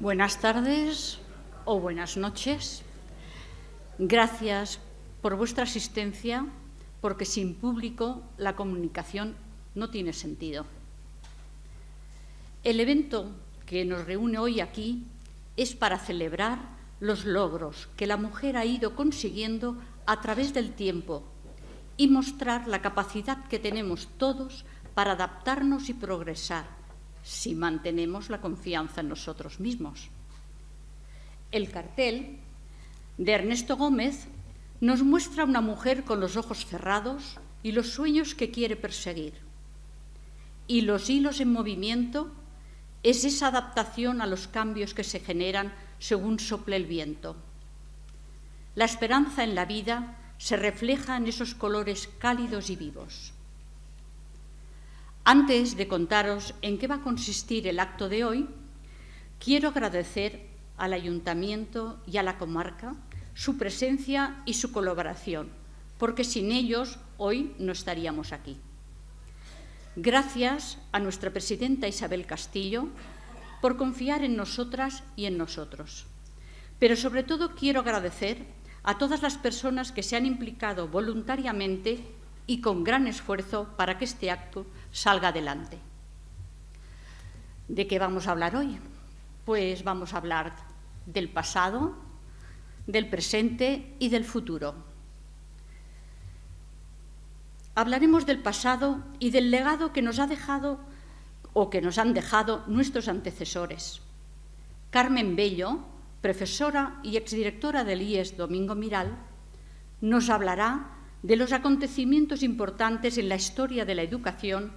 Buenas tardes o buenas noches. Gracias por vuestra asistencia, porque sin público la comunicación no tiene sentido. El evento que nos reúne hoy aquí es para celebrar los logros que la mujer ha ido consiguiendo a través del tiempo y mostrar la capacidad que tenemos todos para adaptarnos y progresar, si mantenemos la confianza en nosotros mismos. El cartel de Ernesto Gómez nos muestra a una mujer con los ojos cerrados y los sueños que quiere perseguir. Y los hilos en movimiento es esa adaptación a los cambios que se generan según sople el viento. La esperanza en la vida se refleja en esos colores cálidos y vivos. Antes de contaros en qué va a consistir el acto de hoy, quiero agradecer al Ayuntamiento y a la comarca su presencia y su colaboración, porque sin ellos hoy no estaríamos aquí. Gracias a nuestra presidenta Isabel Castillo por confiar en nosotras y en nosotros. Pero sobre todo quiero agradecer a todas las personas que se han implicado voluntariamente y con gran esfuerzo para que este acto salga adelante. ¿De qué vamos a hablar hoy? Pues vamos a hablar del pasado, del presente y del futuro. Hablaremos del pasado y del legado que nos ha dejado o que nos han dejado nuestros antecesores. Carmen Bello, profesora y exdirectora del IES Domingo Miral, nos hablará de los acontecimientos importantes en la historia de la educación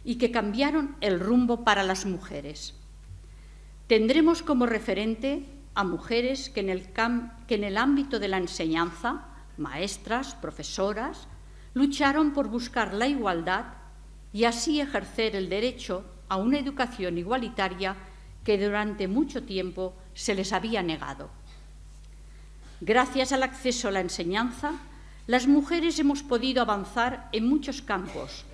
y que cambiaron el rumbo para las mujeres. Tendremos como referente a mujeres que en el ámbito de la enseñanza, maestras, profesoras, lucharon por buscar la igualdad y así ejercer el derecho a una educación igualitaria que durante mucho tiempo se les había negado. Gracias al acceso a la enseñanza, las mujeres hemos podido avanzar en muchos campos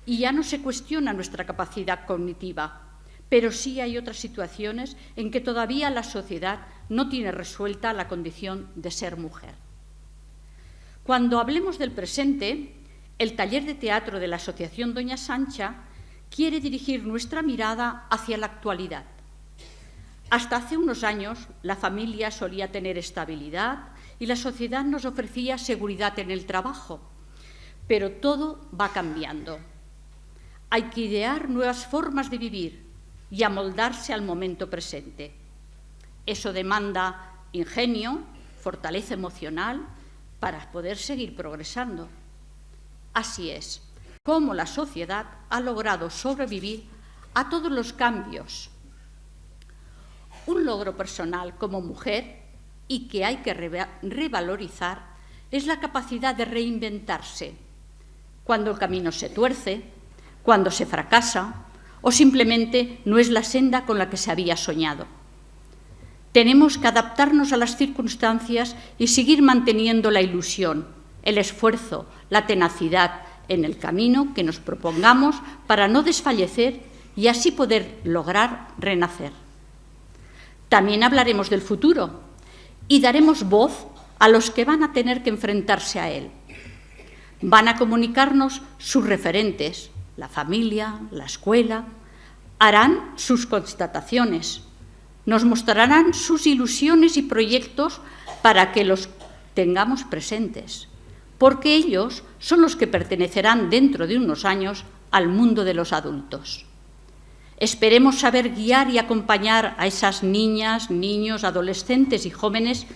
y ya no se cuestiona nuestra capacidad cognitiva, pero sí hay otras situaciones en que todavía la sociedad no tiene resuelta la condición de ser mujer. Cuando hablemos del presente, el taller de teatro de la Asociación Doña Sancha quiere dirigir nuestra mirada hacia la actualidad. Hasta hace unos años, la familia solía tener estabilidad y la sociedad nos ofrecía seguridad en el trabajo, pero todo va cambiando. Hay que idear nuevas formas de vivir y amoldarse al momento presente. Eso demanda ingenio, fortaleza emocional para poder seguir progresando. Así es como la sociedad ha logrado sobrevivir a todos los cambios. Un logro personal como mujer y que hay que revalorizar es la capacidad de reinventarse cuando el camino se tuerce, cuando se fracasa o simplemente no es la senda con la que se había soñado. Tenemos que adaptarnos a las circunstancias y seguir manteniendo la ilusión, el esfuerzo, la tenacidad en el camino que nos propongamos para no desfallecer y así poder lograr renacer. También hablaremos del futuro y daremos voz a los que van a tener que enfrentarse a él. Van a comunicarnos sus referentes, la familia, la escuela, harán sus constataciones, nos mostrarán sus ilusiones y proyectos para que los tengamos presentes, porque ellos son los que pertenecerán dentro de unos años al mundo de los adultos. Esperemos saber guiar y acompañar a esas niñas, niños, adolescentes y jóvenes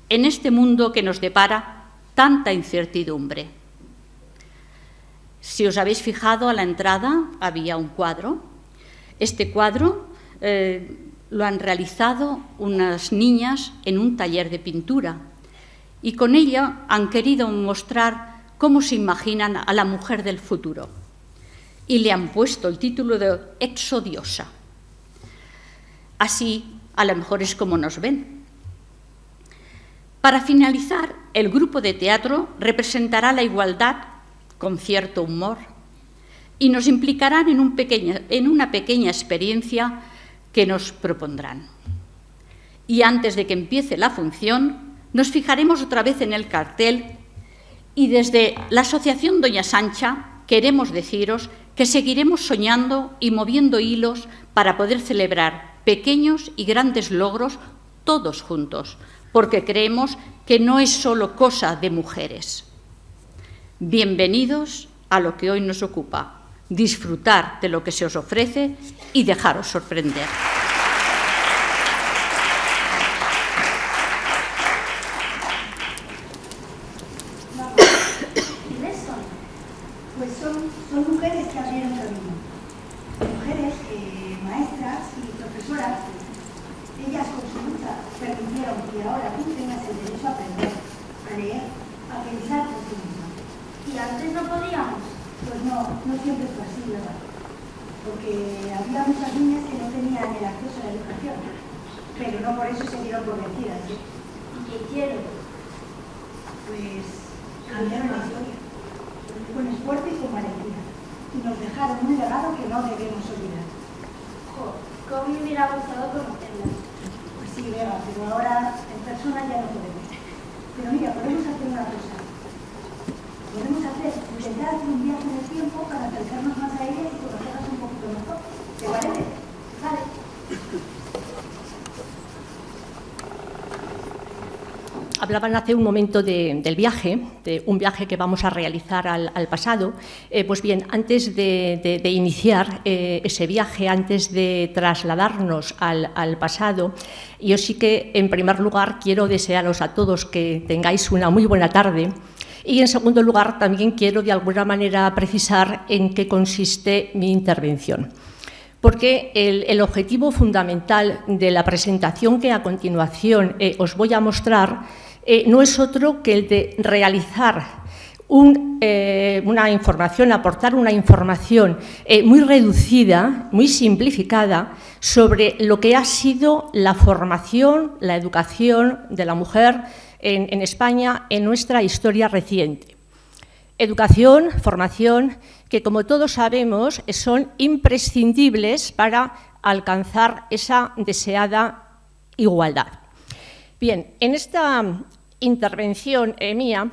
en este mundo que nos depara tanta incertidumbre. Si os habéis fijado, a la entrada había un cuadro. Este cuadro lo han realizado unas niñas en un taller de pintura y con ella han querido mostrar cómo se imaginan a la mujer del futuro. Y le han puesto el título de Exodiosa. Así, a lo mejor es como nos ven. Para finalizar, el grupo de teatro representará la igualdad con cierto humor y nos implicarán en una pequeña experiencia que nos propondrán. Y antes de que empiece la función, nos fijaremos otra vez en el cartel y desde la Asociación Doña Sancha queremos deciros que seguiremos soñando y moviendo hilos para poder celebrar pequeños y grandes logros todos juntos, porque creemos que no es solo cosa de mujeres. Bienvenidos a lo que hoy nos ocupa, disfrutar de lo que se os ofrece y dejaros sorprender. Pues son mujeres que abrieron camino, mujeres maestras y profesoras. Ellas con su lucha permitieron que ahora tú tengas el derecho a aprender, a leer, a pensar por ti misma. ¿Y antes no podíamos? Pues no siempre fue así, ¿verdad? Porque había muchas niñas que no tenían el acceso a la educación, pero no por eso se dieron por vencidas, ¿eh? ¿Y qué hicieron? Pues cambiaron la historia, con esfuerzo y con valentía, y nos dejaron un legado que no debemos olvidar. Jo, ¿cómo me hubiera gustado conocerlas? Pues sí, Vega, pero ahora en persona ya no podemos. Pero mira, podemos hacer una cosa. Podemos intentar hacer un viaje en el tiempo para acercarnos más a ellas y conocerlas un poquito mejor. ¿Te parece? Vale. Hablaban hace un momento del viaje, de un viaje que vamos a realizar al pasado. Pues bien, antes de iniciar ese viaje, antes de trasladarnos al pasado, yo sí que, en primer lugar, quiero desearos a todos que tengáis una muy buena tarde. Y, en segundo lugar, también quiero, de alguna manera, precisar en qué consiste mi intervención. Porque el objetivo fundamental de la presentación que a continuación os voy a mostrar no es otro que el de realizar una información, aportar una información muy reducida, muy simplificada, sobre lo que ha sido la formación, la educación de la mujer en España en nuestra historia reciente. Educación, formación, que como todos sabemos son imprescindibles para alcanzar esa deseada igualdad. Bien, en esta intervención mía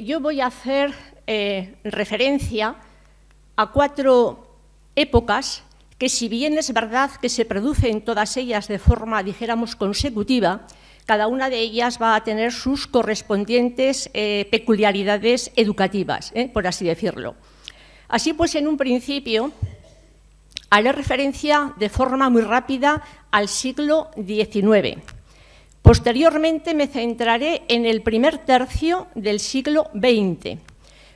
yo voy a hacer referencia a 4 épocas que, si bien es verdad que se producen todas ellas de forma, dijéramos, consecutiva, cada una de ellas va a tener sus correspondientes peculiaridades educativas, por así decirlo. Así pues, en un principio, haré referencia de forma muy rápida al siglo XIX. Posteriormente me centraré en el primer tercio del siglo XX.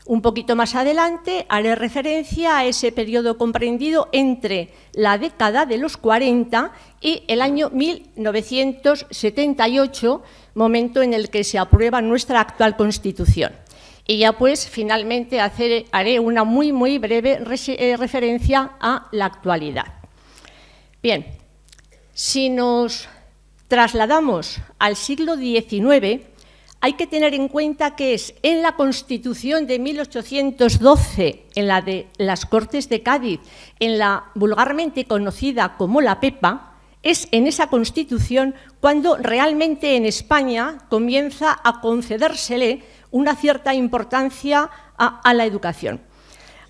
Un poquito más adelante haré referencia a ese periodo comprendido entre la década de los 40 y el año 1978, momento en el que se aprueba nuestra actual Constitución. Y ya pues finalmente haré una muy breve referencia a la actualidad. Bien, si nos trasladamos al siglo XIX, hay que tener en cuenta que es en la Constitución de 1812, en la de las Cortes de Cádiz, en la vulgarmente conocida como la PEPA, es en esa Constitución cuando realmente en España comienza a concedérsele una cierta importancia a la educación.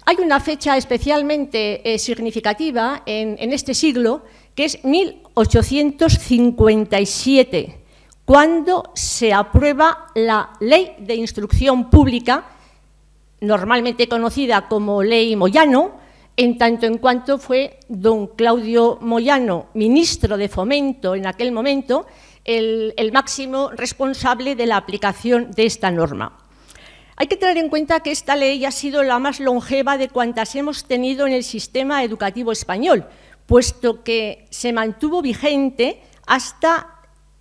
Hay una fecha especialmente significativa en este siglo, que es 1857, cuando se aprueba la Ley de Instrucción Pública, normalmente conocida como Ley Moyano, en tanto en cuanto fue don Claudio Moyano, ministro de Fomento en aquel momento, el máximo responsable de la aplicación de esta norma. Hay que tener en cuenta que esta ley ha sido la más longeva de cuantas hemos tenido en el sistema educativo español, puesto que se mantuvo vigente hasta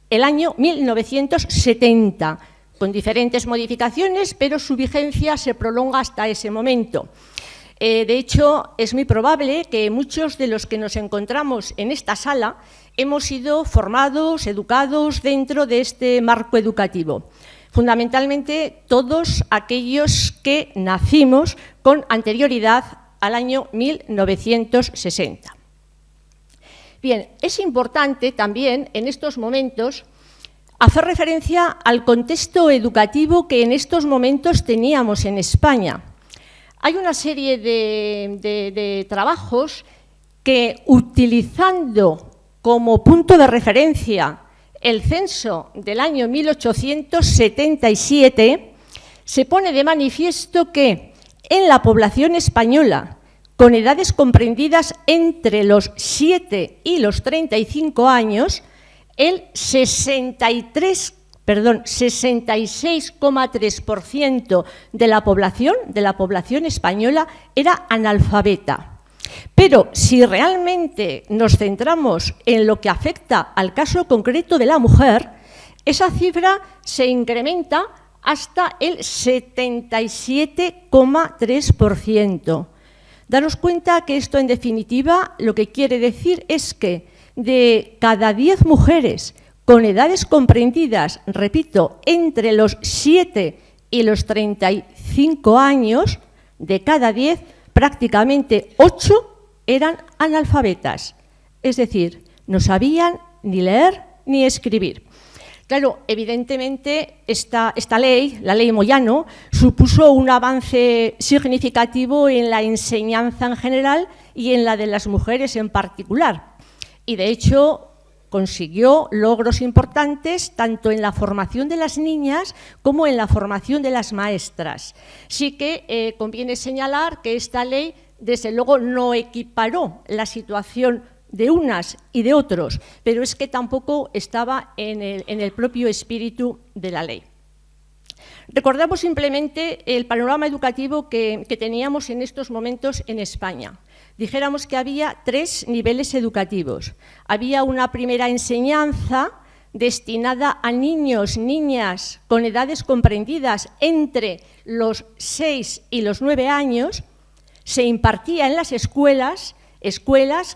el año 1970, con diferentes modificaciones, pero su vigencia se prolonga hasta ese momento. De hecho, es muy probable que muchos de los que nos encontramos en esta sala hemos sido formados, educados dentro de este marco educativo. Fundamentalmente, todos aquellos que nacimos con anterioridad al año 1960. Bien, es importante también en estos momentos hacer referencia al contexto educativo que en estos momentos teníamos en España. Hay una serie de trabajos que, utilizando como punto de referencia el censo del año 1877, se pone de manifiesto que en la población española, con edades comprendidas entre los 7 y los 35 años, el 66,3% de la población española era analfabeta. Pero si realmente nos centramos en lo que afecta al caso concreto de la mujer, esa cifra se incrementa hasta el 77,3%. Daros cuenta que esto, en definitiva, lo que quiere decir es que de cada 10 mujeres con edades comprendidas, repito, entre los 7 y los 35 años, de cada 10, prácticamente 8 eran analfabetas. Es decir, no sabían ni leer ni escribir. Claro, evidentemente esta ley, la ley Moyano, supuso un avance significativo en la enseñanza en general y en la de las mujeres en particular. Y de hecho consiguió logros importantes tanto en la formación de las niñas como en la formación de las maestras. Sí que conviene señalar que esta ley, desde luego, no equiparó la situación de unas y de otros, pero es que tampoco estaba en el propio espíritu de la ley. Recordamos simplemente el panorama educativo que teníamos en estos momentos en España. Dijéramos que había 3 niveles educativos. Había una primera enseñanza destinada a niños, niñas con edades comprendidas entre los 6 y los 9 años. Se impartía en las escuelas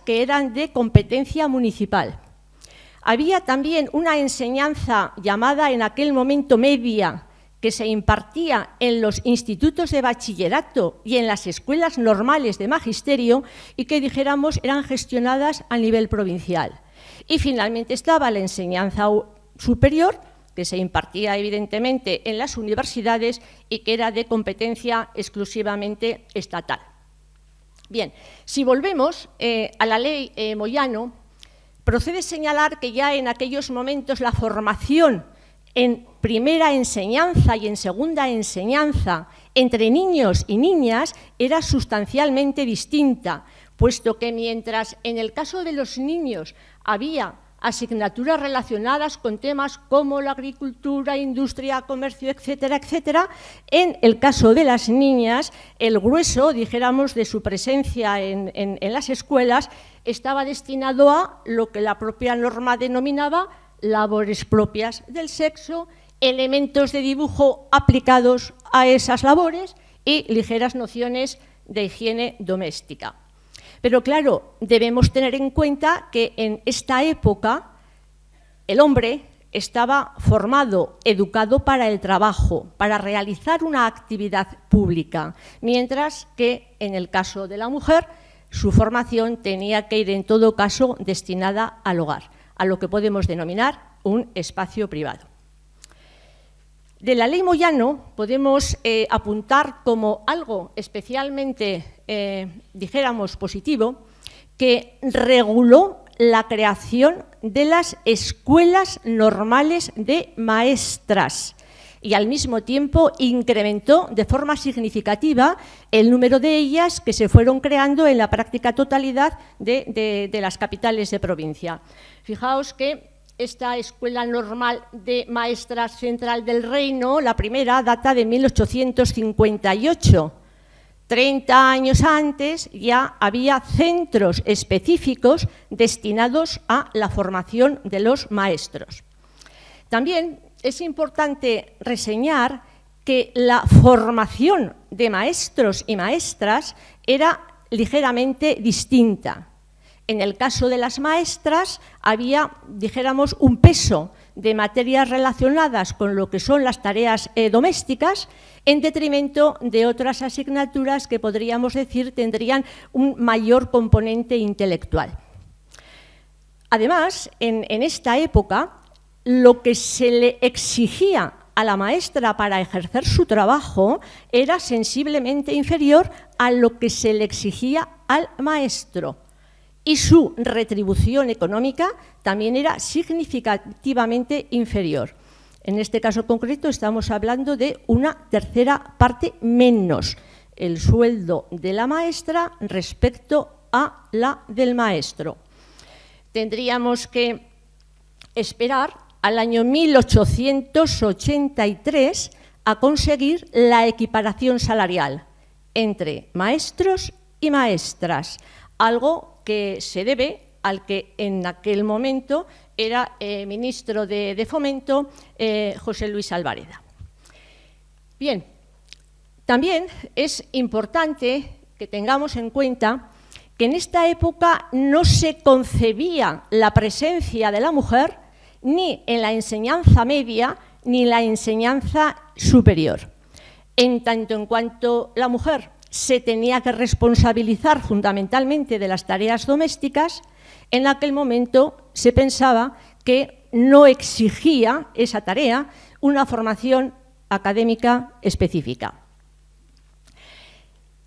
que eran de competencia municipal. Había también una enseñanza llamada en aquel momento media, que se impartía en los institutos de bachillerato y en las escuelas normales de magisterio y que, dijéramos, eran gestionadas a nivel provincial. Y finalmente estaba la enseñanza superior, que se impartía evidentemente en las universidades y que era de competencia exclusivamente estatal. Bien, si volvemos a la ley Moyano, procede señalar que ya en aquellos momentos la formación en primera enseñanza y en segunda enseñanza entre niños y niñas era sustancialmente distinta, puesto que mientras en el caso de los niños había asignaturas relacionadas con temas como la agricultura, industria, comercio, etcétera, etcétera, en el caso de las niñas, el grueso, dijéramos, de su presencia en las escuelas estaba destinado a lo que la propia norma denominaba labores propias del sexo, elementos de dibujo aplicados a esas labores y ligeras nociones de higiene doméstica. Pero claro, debemos tener en cuenta que en esta época el hombre estaba formado, educado para el trabajo, para realizar una actividad pública, mientras que en el caso de la mujer su formación tenía que ir en todo caso destinada al hogar, a lo que podemos denominar un espacio privado. De la ley Moyano podemos apuntar como algo especialmente, dijéramos, positivo, que reguló la creación de las escuelas normales de maestras y al mismo tiempo incrementó de forma significativa el número de ellas que se fueron creando en la práctica totalidad de las capitales de provincia. Fijaos que esta Escuela Normal de Maestras Central del Reino, la primera, data de 1858. 30 años antes ya había centros específicos destinados a la formación de los maestros. También es importante reseñar que la formación de maestros y maestras era ligeramente distinta. En el caso de las maestras había, dijéramos, un peso de materias relacionadas con lo que son las tareas domésticas, en detrimento de otras asignaturas que podríamos decir tendrían un mayor componente intelectual. Además, en esta época, lo que se le exigía a la maestra para ejercer su trabajo era sensiblemente inferior a lo que se le exigía al maestro, y su retribución económica también era significativamente inferior. En este caso concreto estamos hablando de una tercera parte menos el sueldo de la maestra respecto a la del maestro. Tendríamos que esperar al año 1883 a conseguir la equiparación salarial entre maestros y maestras, algo que se debe al que en aquel momento era ministro de Fomento, José Luis Albareda. Bien, también es importante que tengamos en cuenta que en esta época no se concebía la presencia de la mujer ni en la enseñanza media ni en la enseñanza superior. En tanto en cuanto la mujer se tenía que responsabilizar fundamentalmente de las tareas domésticas, en aquel momento se pensaba que no exigía esa tarea una formación académica específica.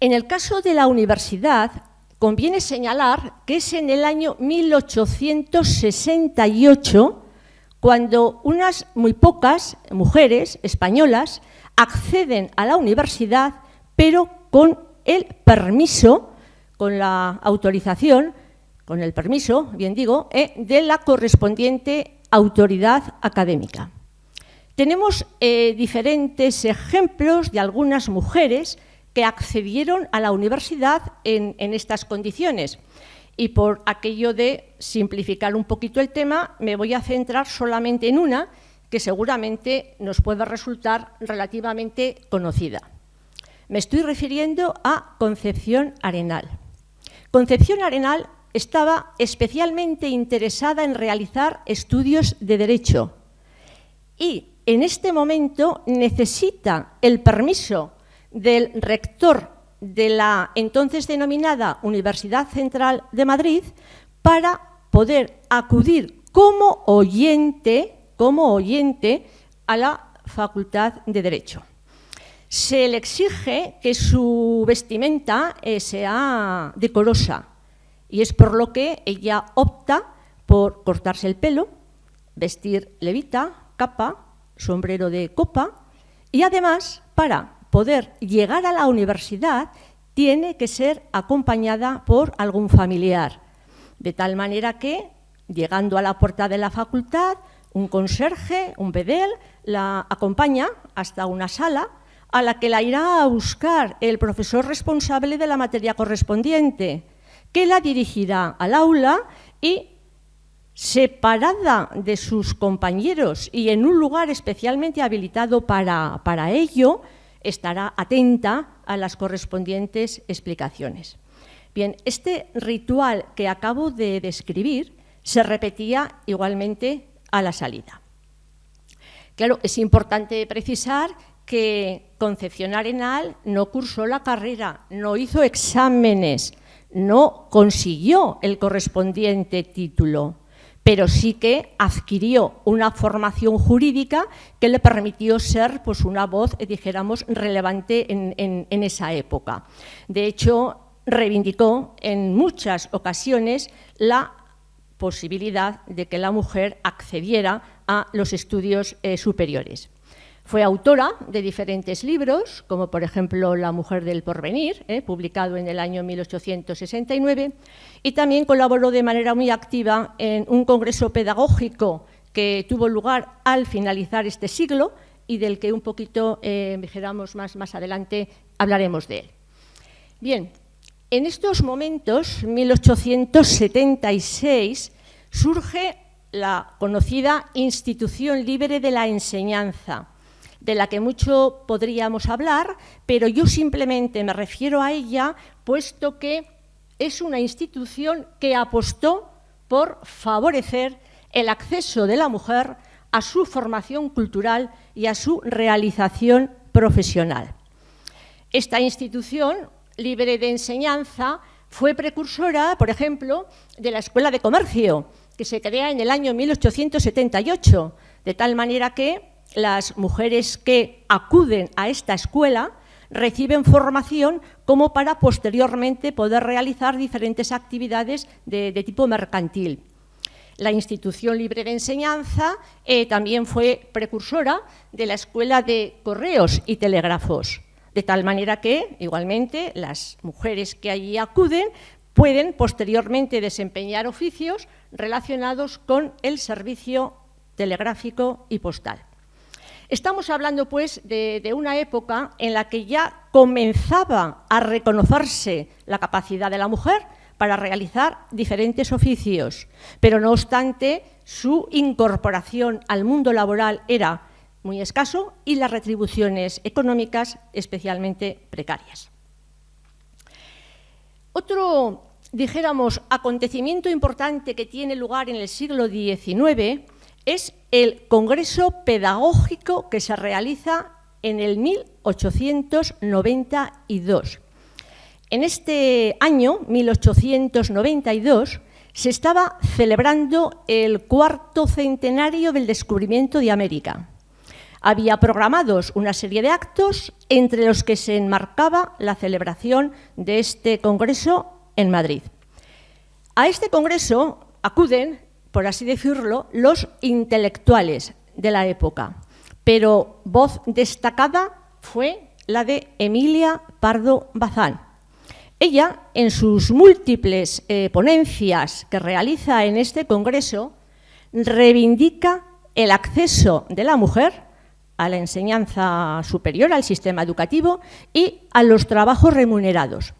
En el caso de la universidad, conviene señalar que es en el año 1868 cuando unas muy pocas mujeres españolas acceden a la universidad, pero con el permiso, con la autorización, con el permiso, bien digo, de la correspondiente autoridad académica. Tenemos diferentes ejemplos de algunas mujeres que accedieron a la universidad en estas condiciones. Y por aquello de simplificar un poquito el tema, me voy a centrar solamente en una que seguramente nos pueda resultar relativamente conocida. Me estoy refiriendo a Concepción Arenal. Concepción Arenal estaba especialmente interesada en realizar estudios de Derecho y en este momento necesita el permiso del rector de la entonces denominada Universidad Central de Madrid para poder acudir como oyente a la Facultad de Derecho. Se le exige que su vestimenta sea decorosa y es por lo que ella opta por cortarse el pelo, vestir levita, capa, sombrero de copa y además para poder llegar a la universidad tiene que ser acompañada por algún familiar, de tal manera que, llegando a la puerta de la facultad, un conserje, un bedel, la acompaña hasta una sala a la que la irá a buscar el profesor responsable de la materia correspondiente, que la dirigirá al aula y, separada de sus compañeros y en un lugar especialmente habilitado para ello, estará atenta a las correspondientes explicaciones. Bien, este ritual que acabo de describir se repetía igualmente a la salida. Claro, es importante precisar que Concepción Arenal no cursó la carrera, no hizo exámenes, no consiguió el correspondiente título, pero sí que adquirió una formación jurídica que le permitió ser pues, una voz, dijéramos, relevante en esa época. De hecho, reivindicó en muchas ocasiones la posibilidad de que la mujer accediera a los estudios superiores. Fue autora de diferentes libros, como por ejemplo La mujer del porvenir, publicado en el año 1869, y también colaboró de manera muy activa en un congreso pedagógico que tuvo lugar al finalizar este siglo y del que un poquito, dijéramos más adelante, hablaremos de él. Bien, en estos momentos, 1876, surge la conocida Institución Libre de la Enseñanza, de la que mucho podríamos hablar, pero yo simplemente me refiero a ella, puesto que es una institución que apostó por favorecer el acceso de la mujer a su formación cultural y a su realización profesional. Esta institución libre de enseñanza fue precursora, por ejemplo, de la Escuela de Comercio, que se crea en el año 1878, de tal manera que las mujeres que acuden a esta escuela reciben formación como para posteriormente poder realizar diferentes actividades de tipo mercantil. La Institución Libre de Enseñanza también fue precursora de la Escuela de Correos y Telégrafos, de tal manera que, igualmente, las mujeres que allí acuden pueden posteriormente desempeñar oficios relacionados con el servicio telegráfico y postal. Estamos hablando, pues, de una época en la que ya comenzaba a reconocerse la capacidad de la mujer para realizar diferentes oficios, pero no obstante, su incorporación al mundo laboral era muy escaso y las retribuciones económicas especialmente precarias. Otro, dijéramos, acontecimiento importante que tiene lugar en el siglo XIX es el Congreso Pedagógico que se realiza en el 1892. En este año, 1892, se estaba celebrando el 4º centenario del descubrimiento de América. Había programados una serie de actos entre los que se enmarcaba la celebración de este congreso en Madrid. A este congreso acuden, por así decirlo, los intelectuales de la época, pero voz destacada fue la de Emilia Pardo Bazán. Ella, en sus múltiples ponencias que realiza en este congreso, reivindica el acceso de la mujer a la enseñanza superior, al sistema educativo y a los trabajos remunerados.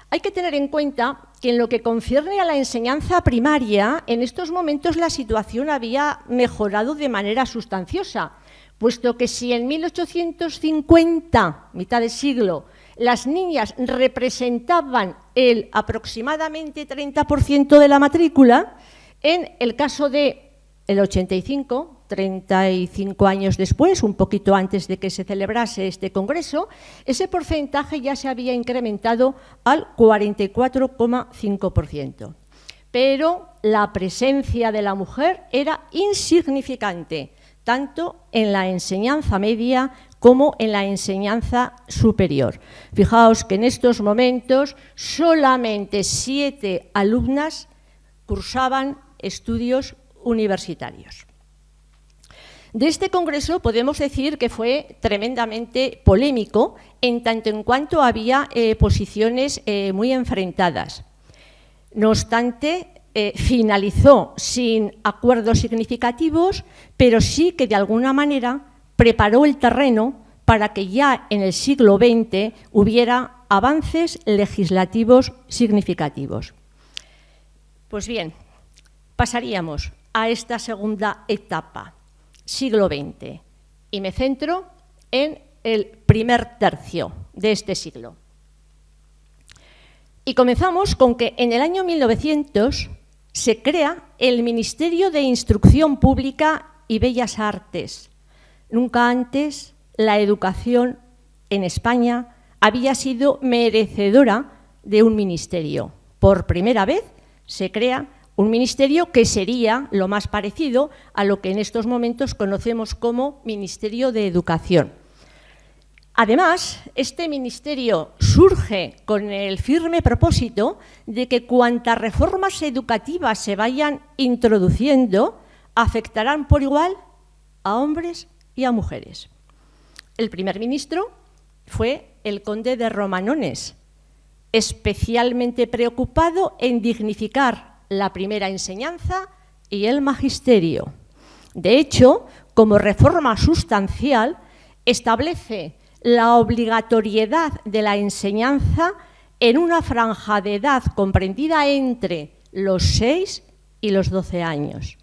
Hay que tener en cuenta que en lo que concierne a la enseñanza primaria, en estos momentos la situación había mejorado de manera sustanciosa, puesto que si en 1850, mitad de siglo, las niñas representaban el aproximadamente 30% de la matrícula, en el caso del 85, 35 años después, un poquito antes de que se celebrase este congreso, ese porcentaje ya se había incrementado al 44,5%. Pero la presencia de la mujer era insignificante, tanto en la enseñanza media como en la enseñanza superior. Fijaos que en estos momentos solamente 7 alumnas cursaban estudios universitarios. De este congreso podemos decir que fue tremendamente polémico, en tanto en cuanto había posiciones muy enfrentadas. No obstante, finalizó sin acuerdos significativos, pero sí que de alguna manera preparó el terreno para que ya en el siglo XX hubiera avances legislativos significativos. Pues bien, pasaríamos a esta segunda etapa, siglo XX, y me centro en el primer tercio de este siglo. Y comenzamos con que en el año 1900 se crea el Ministerio de Instrucción Pública y Bellas Artes. Nunca antes la educación en España había sido merecedora de un ministerio. Por primera vez se crea un ministerio que sería lo más parecido a lo que en estos momentos conocemos como Ministerio de Educación. Además, este ministerio surge con el firme propósito de que cuantas reformas educativas se vayan introduciendo afectarán por igual a hombres y a mujeres. El primer ministro fue el conde de Romanones, especialmente preocupado en dignificar la primera enseñanza y el magisterio. De hecho, como reforma sustancial, establece la obligatoriedad de la enseñanza en una franja de edad comprendida entre los 6 y los 12 años.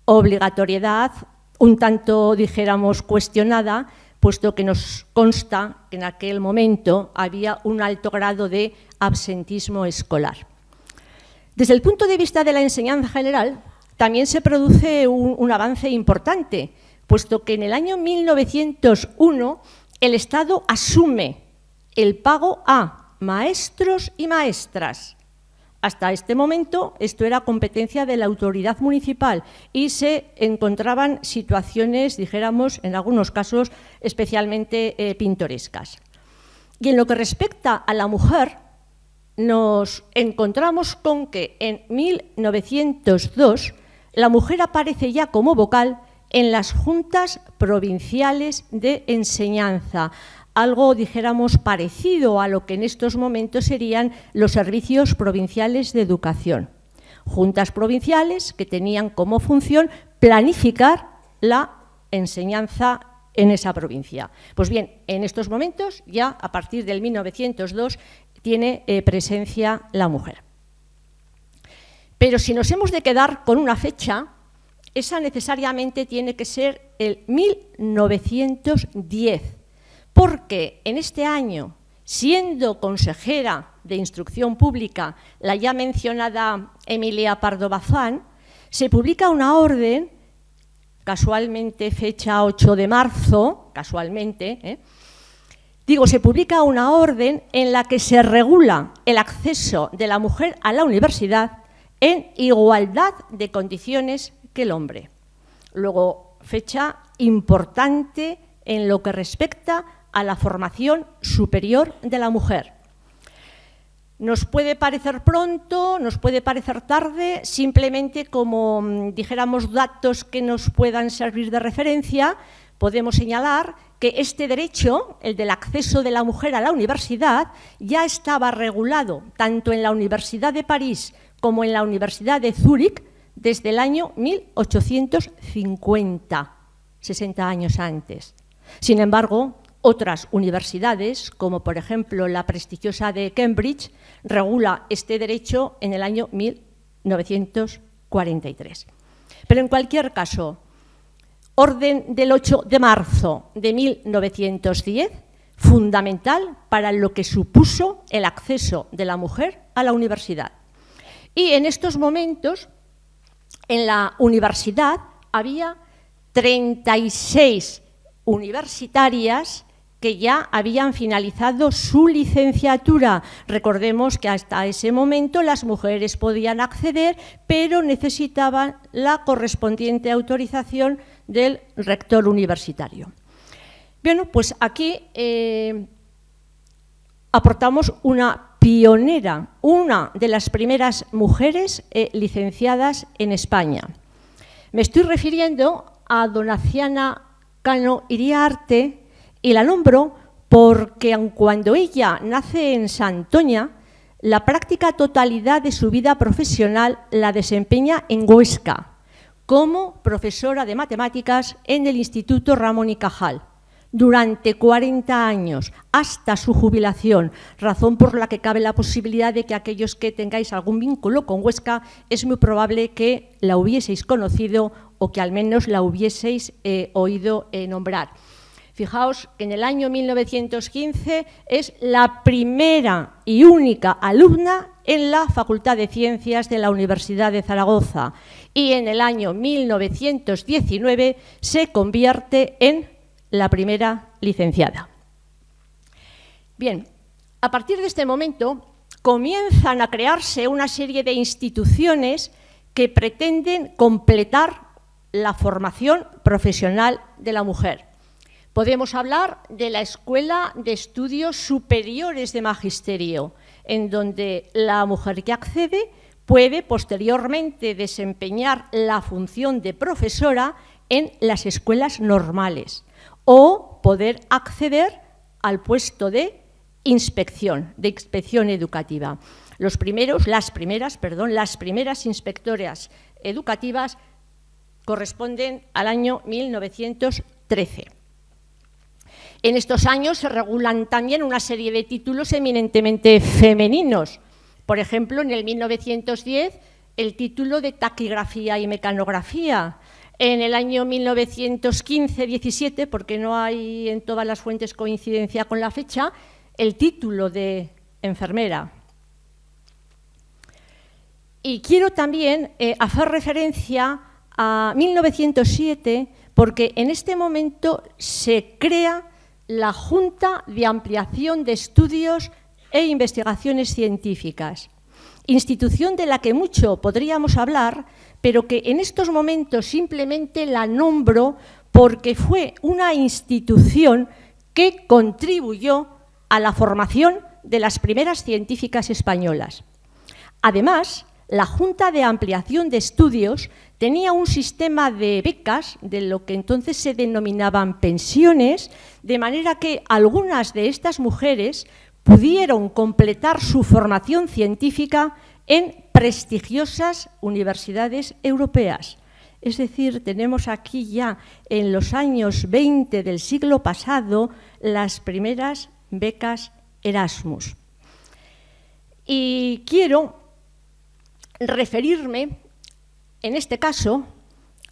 Obligatoriedad un tanto, dijéramos, cuestionada, puesto que nos consta que en aquel momento había un alto grado de absentismo escolar. Desde el punto de vista de la enseñanza general, también se produce un avance importante, puesto que en el año 1901 el Estado asume el pago a maestros y maestras, Hasta este momento esto era competencia de la autoridad municipal y se encontraban situaciones, dijéramos, en algunos casos especialmente pintorescas. Y en lo que respecta a la mujer, nos encontramos con que en 1902 la mujer aparece ya como vocal en las juntas provinciales de enseñanza, algo, dijéramos, parecido a lo que en estos momentos serían los servicios provinciales de educación. Juntas provinciales que tenían como función planificar la enseñanza en esa provincia. Pues bien, en estos momentos, ya a partir del 1902, tiene presencia la mujer. Pero si nos hemos de quedar con una fecha, esa necesariamente tiene que ser el 1910, porque en este año, siendo consejera de Instrucción Pública la ya mencionada Emilia Pardo Bazán, se publica una orden, casualmente fecha 8 de marzo, casualmente, se publica una orden en la que se regula el acceso de la mujer a la universidad en igualdad de condiciones que el hombre. Luego, fecha importante en lo que respecta a la formación superior de la mujer. Nos puede parecer pronto, nos puede parecer tarde, simplemente como, dijéramos, datos que nos puedan servir de referencia, podemos señalar que este derecho, el del acceso de la mujer a la universidad, ya estaba regulado tanto en la Universidad de París como en la Universidad de Zúrich desde el año 1850, 60 años antes. Sin embargo, otras universidades, como por ejemplo la prestigiosa de Cambridge, regula este derecho en el año 1943. Pero en cualquier caso, orden del 8 de marzo de 1910, fundamental para lo que supuso el acceso de la mujer a la universidad. Y en estos momentos, en la universidad había 36 universitarias que ya habían finalizado su licenciatura. Recordemos que hasta ese momento las mujeres podían acceder, pero necesitaban la correspondiente autorización del rector universitario. Bueno, pues aquí aportamos una pionera, una de las primeras mujeres licenciadas en España. Me estoy refiriendo a Donaciana Cano Iriarte, y la nombro porque aun cuando ella nace en Santoña, la práctica totalidad de su vida profesional la desempeña en Huesca, como profesora de matemáticas en el Instituto Ramón y Cajal, durante 40 años, hasta su jubilación, razón por la que cabe la posibilidad de que aquellos que tengáis algún vínculo con Huesca es muy probable que la hubieseis conocido o que al menos la hubieseis oído nombrar. Fijaos que en el año 1915 es la primera y única alumna en la Facultad de Ciencias de la Universidad de Zaragoza y en el año 1919 se convierte en la primera licenciada. Bien, a partir de este momento comienzan a crearse una serie de instituciones que pretenden completar la formación profesional de la mujer. Podemos hablar de la Escuela de Estudios Superiores de Magisterio, en donde la mujer que accede puede posteriormente desempeñar la función de profesora en las escuelas normales o poder acceder al puesto de inspección educativa. Las primeras inspectoras educativas corresponden al año 1913. En estos años se regulan también una serie de títulos eminentemente femeninos. Por ejemplo, en el 1910, el título de taquigrafía y mecanografía. En el año 1915-17, porque no hay en todas las fuentes coincidencia con la fecha, el título de enfermera. Y quiero también hacer referencia a 1907, porque en este momento se crea la Junta de Ampliación de Estudios e Investigaciones Científicas. institución de la que mucho podríamos hablar, pero que en estos momentos simplemente la nombro porque fue una institución que contribuyó a la formación de las primeras científicas españolas. Además, la Junta de Ampliación de Estudios tenía un sistema de becas, de lo que entonces se denominaban pensiones, de manera que algunas de estas mujeres pudieron completar su formación científica en prestigiosas universidades europeas. Es decir, tenemos aquí ya en los años 20 del siglo pasado las primeras becas Erasmus. Y quiero referirme, en este caso,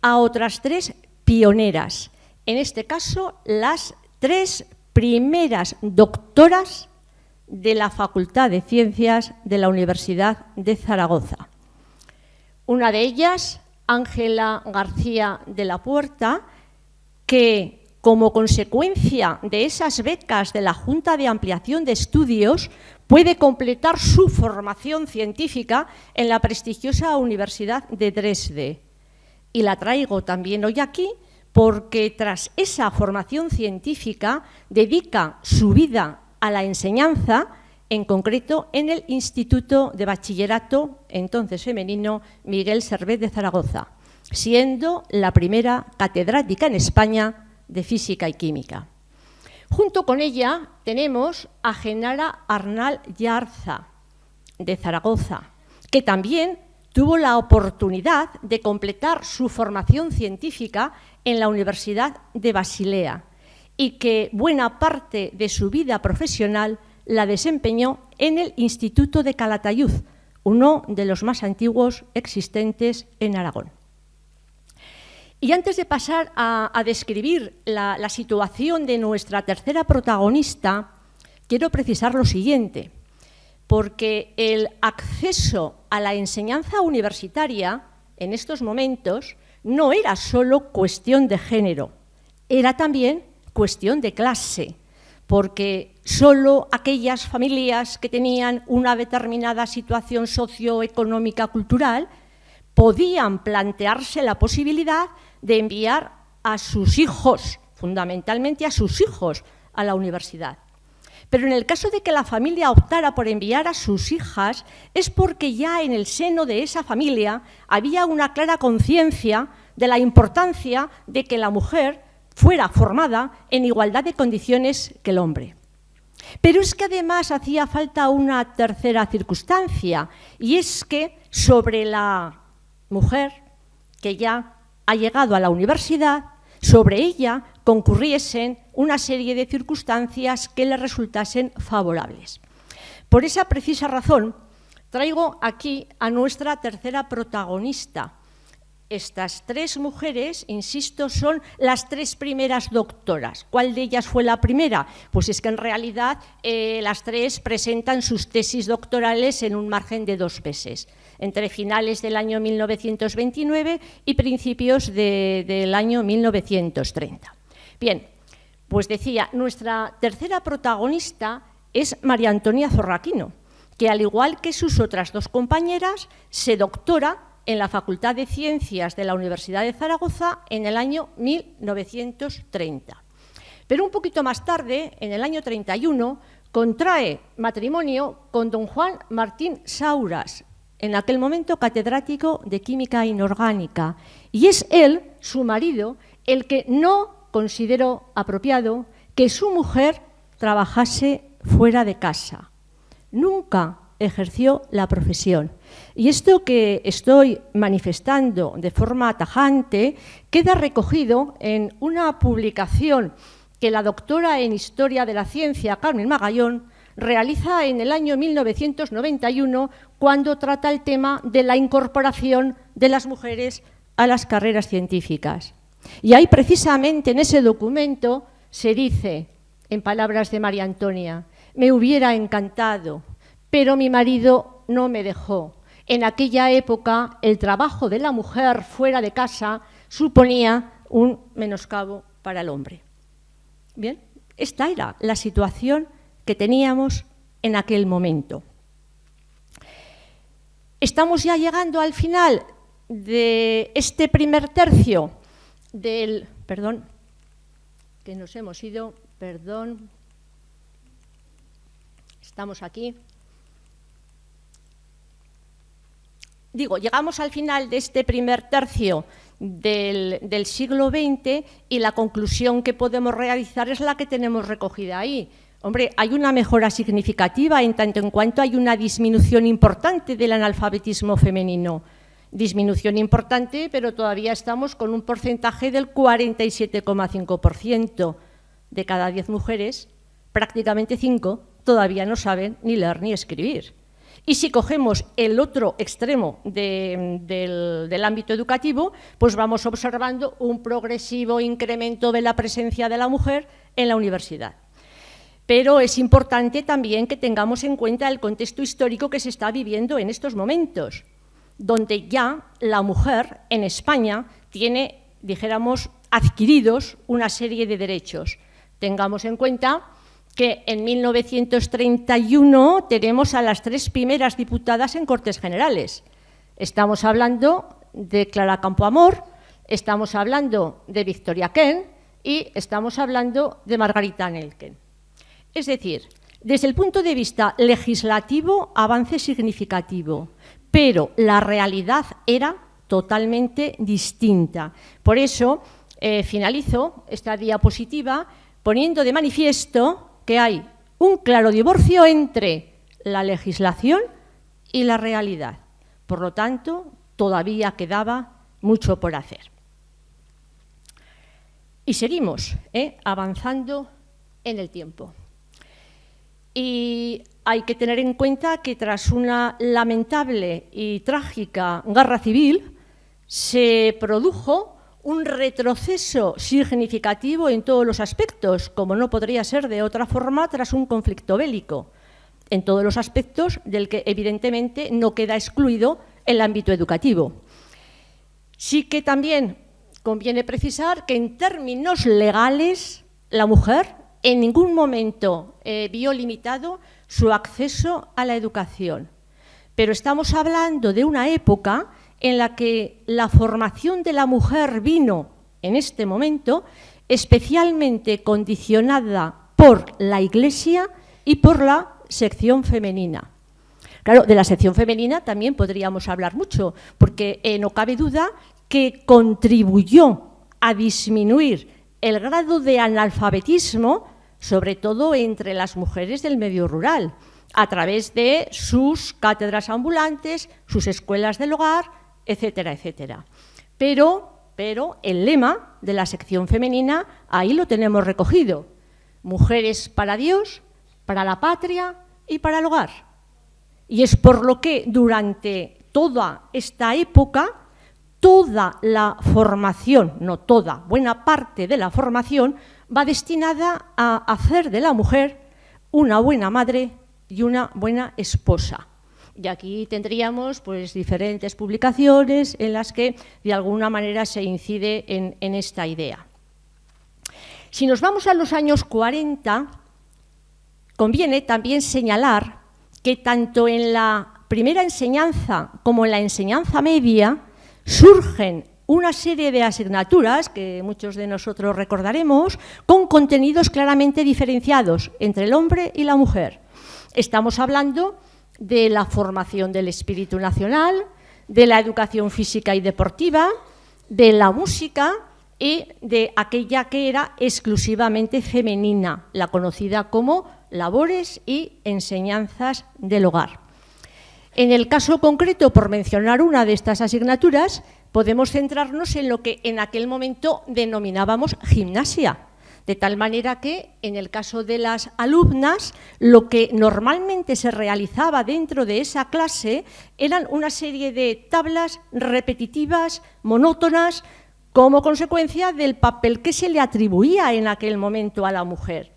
a otras 3 pioneras. En este caso, las 3 primeras doctoras de la Facultad de Ciencias de la Universidad de Zaragoza. Una de ellas, Ángela García de la Puerta, que como consecuencia de esas becas de la Junta de Ampliación de Estudios puede completar su formación científica en la prestigiosa Universidad de Dresde. Y la traigo también hoy aquí porque tras esa formación científica dedica su vida a la enseñanza, en concreto en el Instituto de Bachillerato, entonces femenino, Miguel Servet de Zaragoza, siendo la primera catedrática en España de Física y Química. Junto con ella tenemos a Genara Arnal Yarza, de Zaragoza, que también tuvo la oportunidad de completar su formación científica en la Universidad de Basilea y que buena parte de su vida profesional la desempeñó en el Instituto de Calatayud, uno de los más antiguos existentes en Aragón. Y antes de pasar a describir la situación de nuestra tercera protagonista, quiero precisar lo siguiente, porque el acceso a la enseñanza universitaria en estos momentos no era solo cuestión de género, era también cuestión de clase, porque solo aquellas familias que tenían una determinada situación socioeconómica cultural podían plantearse la posibilidad de enviar a sus hijos, fundamentalmente a sus hijos, a la universidad. Pero en el caso de que la familia optara por enviar a sus hijas, es porque ya en el seno de esa familia había una clara conciencia de la importancia de que la mujer fuera formada en igualdad de condiciones que el hombre. Pero es que además hacía falta una tercera circunstancia, y es que sobre la mujer que ya ha llegado a la universidad, sobre ella concurriesen una serie de circunstancias que le resultasen favorables. Por esa precisa razón, traigo aquí a nuestra tercera protagonista. Estas 3 mujeres, insisto, son las 3 primeras doctoras. ¿Cuál de ellas fue la primera? Pues es que en realidad las 3 presentan sus tesis doctorales en un margen de 2 meses, entre finales del año 1929 y principios del año 1930. Bien, pues decía, nuestra tercera protagonista es María Antonia Zorraquino, que al igual que sus otras 2 compañeras, se doctora en la Facultad de Ciencias de la Universidad de Zaragoza en el año 1930. Pero un poquito más tarde, en el año 31, contrae matrimonio con don Juan Martín Sauras, en aquel momento catedrático de Química Inorgánica, y es él, su marido, el que no consideró apropiado que su mujer trabajase fuera de casa. Nunca ejerció la profesión. Y esto que estoy manifestando de forma tajante queda recogido en una publicación que la doctora en Historia de la Ciencia, Carmen Magallón, realiza en el año 1991 cuando trata el tema de la incorporación de las mujeres a las carreras científicas. Y ahí precisamente en ese documento se dice, en palabras de María Antonia, me hubiera encantado, pero mi marido no me dejó. En aquella época el trabajo de la mujer fuera de casa suponía un menoscabo para el hombre. Bien, esta era la situación que teníamos en aquel momento. Estamos ya llegando al final de este primer tercio del... Perdón, que nos hemos ido, perdón. Estamos aquí. Digo, llegamos al final de este primer tercio del siglo XX y la conclusión que podemos realizar es la que tenemos recogida ahí. Hombre, hay una mejora significativa en tanto en cuanto hay una disminución importante del analfabetismo femenino. Disminución importante, pero todavía estamos con un porcentaje del 47,5%. De cada 10 mujeres, prácticamente 5 todavía no saben ni leer ni escribir. Y si cogemos el otro extremo del ámbito educativo, pues vamos observando un progresivo incremento de la presencia de la mujer en la universidad. Pero es importante también que tengamos en cuenta el contexto histórico que se está viviendo en estos momentos, donde ya la mujer en España tiene, dijéramos, adquiridos una serie de derechos. Tengamos en cuenta que en 1931 tenemos a las 3 primeras diputadas en Cortes Generales. Estamos hablando de Clara Campoamor, estamos hablando de Victoria Kent y estamos hablando de Margarita Nelken. Es decir, desde el punto de vista legislativo, avance significativo, pero la realidad era totalmente distinta. Por eso, finalizo esta diapositiva poniendo de manifiesto que hay un claro divorcio entre la legislación y la realidad. Por lo tanto, todavía quedaba mucho por hacer. Y seguimos avanzando en el tiempo. Y hay que tener en cuenta que tras una lamentable y trágica guerra civil se produjo un retroceso significativo en todos los aspectos, como no podría ser de otra forma tras un conflicto bélico, en todos los aspectos del que evidentemente no queda excluido el ámbito educativo. Sí que también conviene precisar que en términos legales la mujer en ningún momento vio limitado su acceso a la educación. Pero estamos hablando de una época en la que la formación de la mujer vino, en este momento, especialmente condicionada por la Iglesia y por la sección femenina. Claro, de la sección femenina también podríamos hablar mucho, porque no cabe duda que contribuyó a disminuir el grado de analfabetismo, sobre todo entre las mujeres del medio rural, a través de sus cátedras ambulantes, sus escuelas del hogar, etcétera, etcétera. Pero el lema de la sección femenina, ahí lo tenemos recogido: mujeres para Dios, para la patria y para el hogar. Y es por lo que durante toda esta época, toda la formación, no toda, buena parte de la formación va destinada a hacer de la mujer una buena madre y una buena esposa. Y aquí tendríamos pues diferentes publicaciones en las que de alguna manera se incide en esta idea. Si nos vamos a los años 40, conviene también señalar que tanto en la primera enseñanza como en la enseñanza media surgen una serie de asignaturas, que muchos de nosotros recordaremos, con contenidos claramente diferenciados entre el hombre y la mujer. Estamos hablando de la formación del espíritu nacional, de la educación física y deportiva, de la música y de aquella que era exclusivamente femenina, la conocida como labores y enseñanzas del hogar. En el caso concreto, por mencionar una de estas asignaturas, podemos centrarnos en lo que en aquel momento denominábamos gimnasia, de tal manera que en el caso de las alumnas lo que normalmente se realizaba dentro de esa clase eran una serie de tablas repetitivas, monótonas, como consecuencia del papel que se le atribuía en aquel momento a la mujer.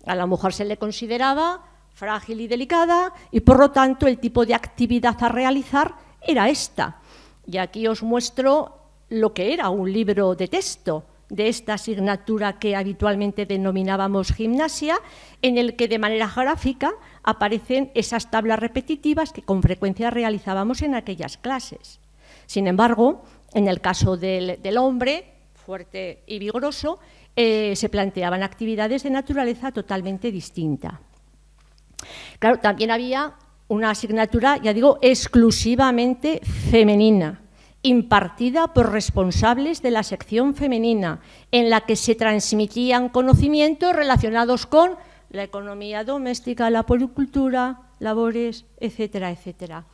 A la mujer se le consideraba frágil y delicada y por lo tanto el tipo de actividad a realizar era esta. Y aquí os muestro lo que era un libro de texto de esta asignatura que habitualmente denominábamos gimnasia, en el que de manera gráfica aparecen esas tablas repetitivas que con frecuencia realizábamos en aquellas clases. Sin embargo, en el caso del hombre, fuerte y vigoroso, se planteaban actividades de naturaleza totalmente distinta. Claro, también había una asignatura, ya digo, exclusivamente femenina, impartida por responsables de la sección femenina, en la que se transmitían conocimientos relacionados con la economía doméstica, la puericultura, labores, etcétera, etcétera.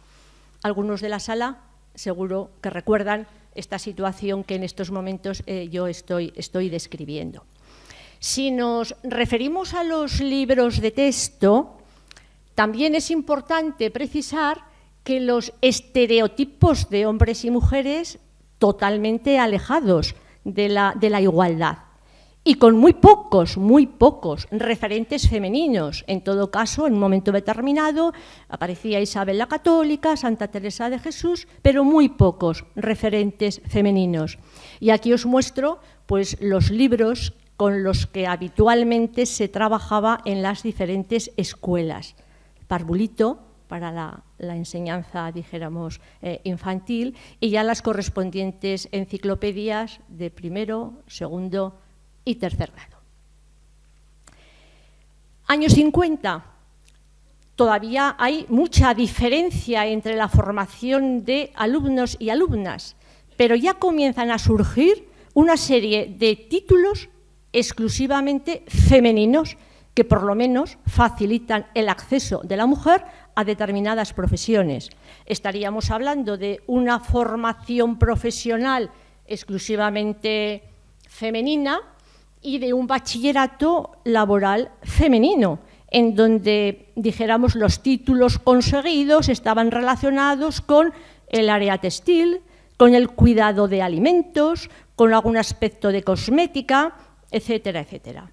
Algunos de la sala seguro que recuerdan esta situación que en estos momentos yo estoy describiendo. Si nos referimos a los libros de texto, también es importante precisar que los estereotipos de hombres y mujeres totalmente alejados de la igualdad y con muy pocos referentes femeninos. En todo caso, en un momento determinado aparecía Isabel la Católica, Santa Teresa de Jesús, pero muy pocos referentes femeninos. Y aquí os muestro pues, los libros con los que habitualmente se trabajaba en las diferentes escuelas. Parvulito, para la enseñanza, dijéramos, infantil, y ya las correspondientes enciclopedias de primero, segundo y tercer grado. Años 50, todavía hay mucha diferencia entre la formación de alumnos y alumnas, pero ya comienzan a surgir una serie de títulos exclusivamente femeninos que por lo menos facilitan el acceso de la mujer a determinadas profesiones. Estaríamos hablando de una formación profesional exclusivamente femenina y de un bachillerato laboral femenino, en donde, dijéramos, los títulos conseguidos estaban relacionados con el área textil, con el cuidado de alimentos, con algún aspecto de cosmética, etcétera, etcétera.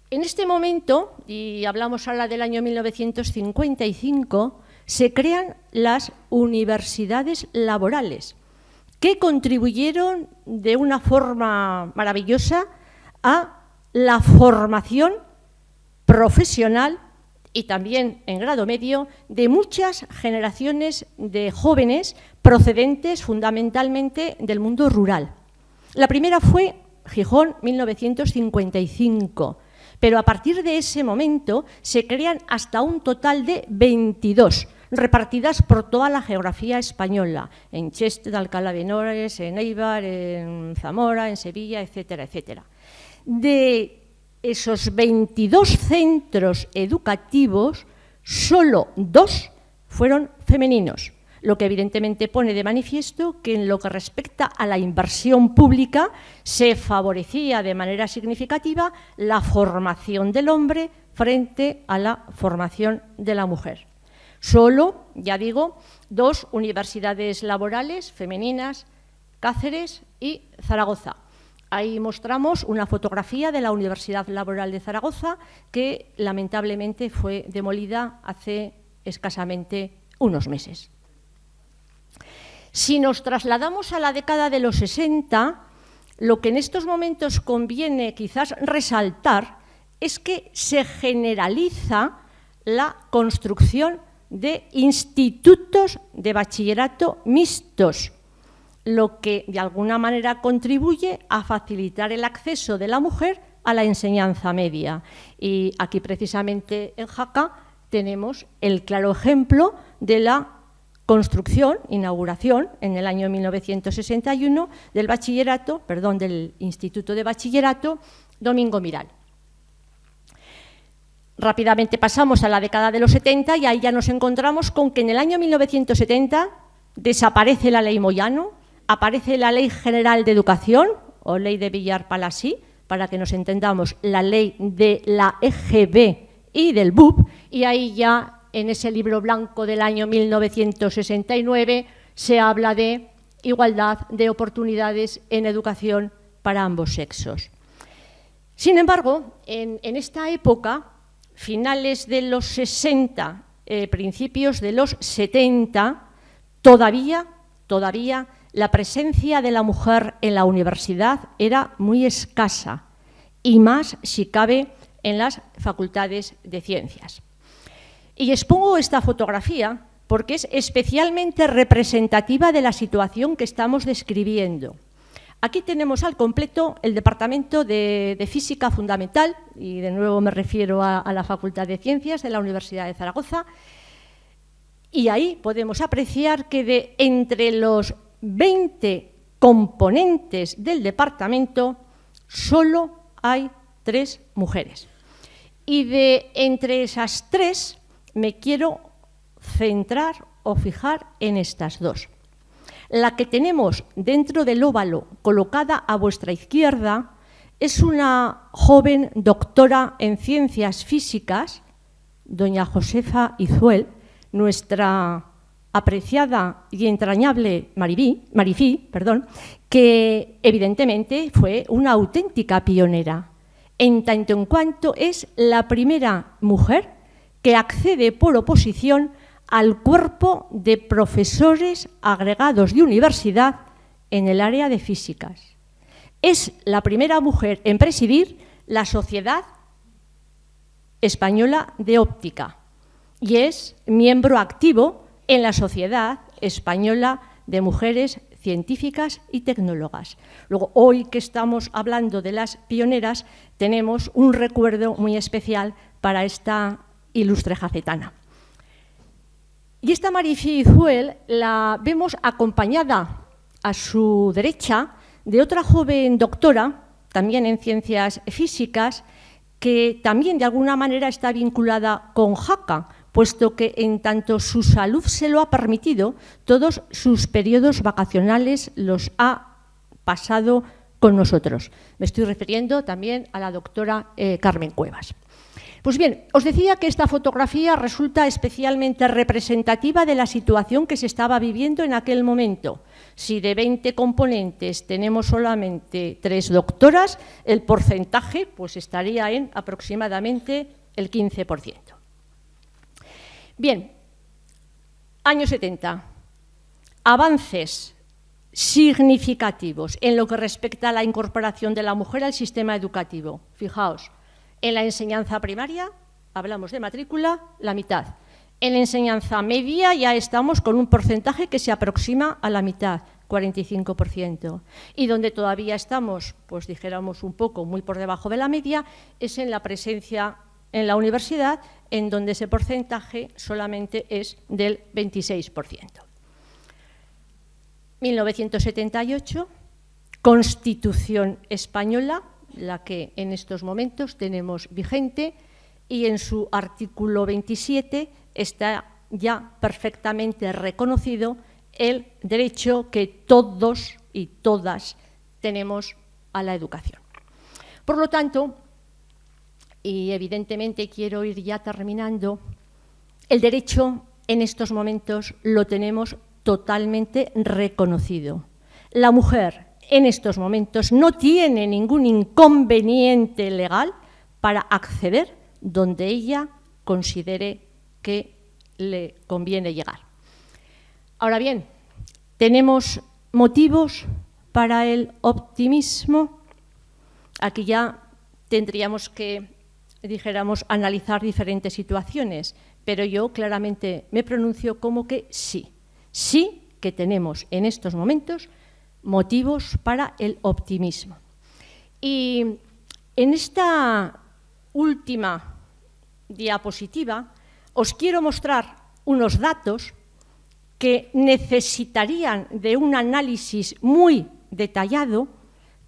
En este momento, y hablamos ahora del año 1955, se crean las universidades laborales, que contribuyeron de una forma maravillosa a la formación profesional y también en grado medio de muchas generaciones de jóvenes procedentes fundamentalmente del mundo rural. La primera fue Gijón, 1955. Pero a partir de ese momento se crean hasta un total de 22, repartidas por toda la geografía española, en Cheste, Alcalá de Henares, en Eibar, en Zamora, en Sevilla, etcétera, etcétera. De esos 22 centros educativos, solo 2 fueron femeninos, lo que evidentemente pone de manifiesto que en lo que respecta a la inversión pública se favorecía de manera significativa la formación del hombre frente a la formación de la mujer. Solo, ya digo, 2 universidades laborales femeninas, Cáceres y Zaragoza. Ahí mostramos una fotografía de la Universidad Laboral de Zaragoza que lamentablemente fue demolida hace escasamente unos meses. Si nos trasladamos a la década de los 60, lo que en estos momentos conviene quizás resaltar es que se generaliza la construcción de institutos de bachillerato mixtos, lo que de alguna manera contribuye a facilitar el acceso de la mujer a la enseñanza media. Y aquí precisamente en Jaca tenemos el claro ejemplo de la construcción, inauguración en el año 1961 del Instituto de Bachillerato Domingo Miral. Rápidamente pasamos a la década de los 70 y ahí ya nos encontramos con que en el año 1970 desaparece la ley Moyano, aparece la Ley General de Educación, o Ley de Villar-Palasí, para que nos entendamos, la ley de la EGB y del BUP, y ahí ya en ese libro blanco del año 1969 se habla de igualdad de oportunidades en educación para ambos sexos. Sin embargo, en esta época, finales de los 60, principios de los 70, todavía la presencia de la mujer en la universidad era muy escasa, y más si cabe en las facultades de ciencias. Y expongo esta fotografía porque es especialmente representativa de la situación que estamos describiendo. Aquí tenemos al completo el Departamento de Física Fundamental, y de nuevo me refiero a la Facultad de Ciencias de la Universidad de Zaragoza, y ahí podemos apreciar que entre los 20 componentes del departamento solo hay 3 mujeres. Y entre esas 3 me quiero centrar o fijar en estas 2. La que tenemos dentro del óvalo, colocada a vuestra izquierda, es una joven doctora en ciencias físicas, doña Josefa Izuel, nuestra apreciada y entrañable Marifí, que evidentemente fue una auténtica pionera, en tanto en cuanto es la primera mujer que accede por oposición al cuerpo de profesores agregados de universidad en el área de físicas. Es la primera mujer en presidir la Sociedad Española de Óptica y es miembro activo en la Sociedad Española de Mujeres Científicas y Tecnólogas. Luego, hoy que estamos hablando de las pioneras, tenemos un recuerdo muy especial para esta ilustre jacetana. Y esta Marifí Izuel la vemos acompañada a su derecha de otra joven doctora, también en ciencias físicas, que también de alguna manera está vinculada con Jaca, puesto que en tanto su salud se lo ha permitido, todos sus periodos vacacionales los ha pasado con nosotros. Me estoy refiriendo también a la doctora Carmen Cuevas. Pues bien, os decía que esta fotografía resulta especialmente representativa de la situación que se estaba viviendo en aquel momento. Si de 20 componentes tenemos solamente 3 doctoras, el porcentaje pues estaría en aproximadamente el 15%. Bien, años 70, avances significativos en lo que respecta a la incorporación de la mujer al sistema educativo. Fijaos, en la enseñanza primaria, hablamos de matrícula, la mitad. En la enseñanza media ya estamos con un porcentaje que se aproxima a la mitad, 45%. Y donde todavía estamos, pues dijéramos un poco muy por debajo de la media, es en la presencia en la universidad, en donde ese porcentaje solamente es del 26%. 1978, Constitución española, la que en estos momentos tenemos vigente, y en su artículo 27 está ya perfectamente reconocido el derecho que todos y todas tenemos a la educación. Por lo tanto, y evidentemente quiero ir ya terminando, el derecho en estos momentos lo tenemos totalmente reconocido. La mujer en estos momentos no tiene ningún inconveniente legal para acceder donde ella considere que le conviene llegar. Ahora bien, ¿tenemos motivos para el optimismo? Aquí ya tendríamos que, dijéramos, analizar diferentes situaciones, pero yo claramente me pronuncio como que sí. Sí que tenemos en estos momentos motivos para el optimismo. Y en esta última diapositiva os quiero mostrar unos datos que necesitarían de un análisis muy detallado,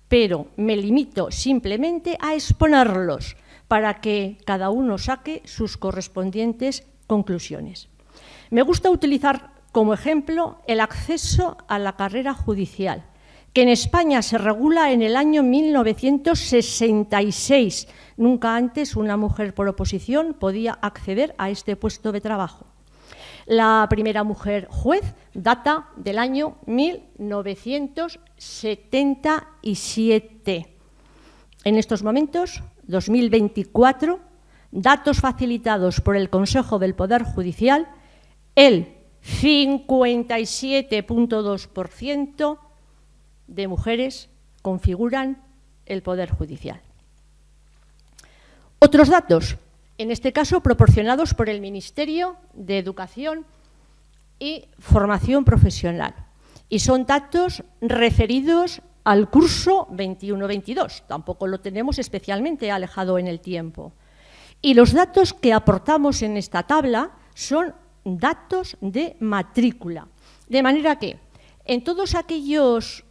pero me limito simplemente a exponerlos para que cada uno saque sus correspondientes conclusiones. Me gusta utilizar como ejemplo el acceso a la carrera judicial, que en España se regula en el año 1966. Nunca antes una mujer por oposición podía acceder a este puesto de trabajo. La primera mujer juez data del año 1977. En estos momentos, 2024, datos facilitados por el Consejo del Poder Judicial, el 57,2% de mujeres configuran el Poder Judicial. Otros datos, en este caso proporcionados por el Ministerio de Educación y Formación Profesional, y son datos referidos al curso 21-22, tampoco lo tenemos especialmente alejado en el tiempo. Y los datos que aportamos en esta tabla son datos de matrícula, de manera que en todos aquellos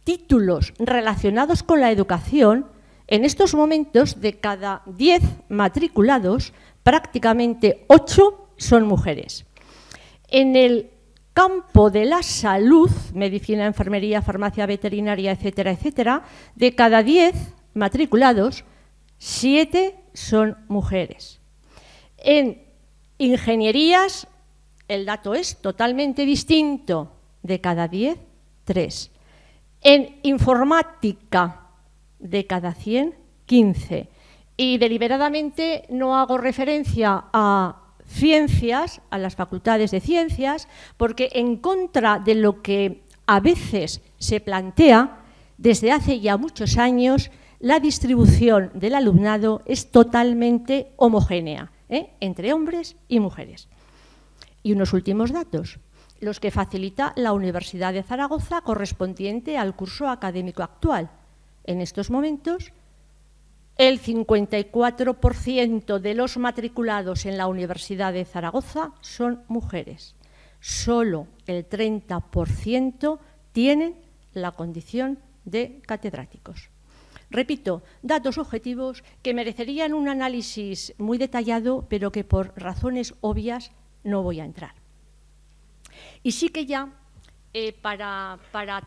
títulos relacionados con la educación, en estos momentos, de cada 10 matriculados, prácticamente 8 son mujeres. En el campo de la salud, medicina, enfermería, farmacia, veterinaria, etcétera, etcétera, de cada 10 matriculados, 7 son mujeres. En ingenierías, el dato es totalmente distinto, de cada 10, 3. En informática, de cada 100, 15. Y deliberadamente no hago referencia a ciencias, a las facultades de ciencias, porque en contra de lo que a veces se plantea, desde hace ya muchos años, la distribución del alumnado es totalmente homogénea, entre hombres y mujeres. Y unos últimos datos, los que facilita la Universidad de Zaragoza correspondiente al curso académico actual. En estos momentos, el 54% de los matriculados en la Universidad de Zaragoza son mujeres. Solo el 30% tienen la condición de catedráticos. Repito, datos objetivos que merecerían un análisis muy detallado, pero que por razones obvias no voy a entrar. Y sí que ya, para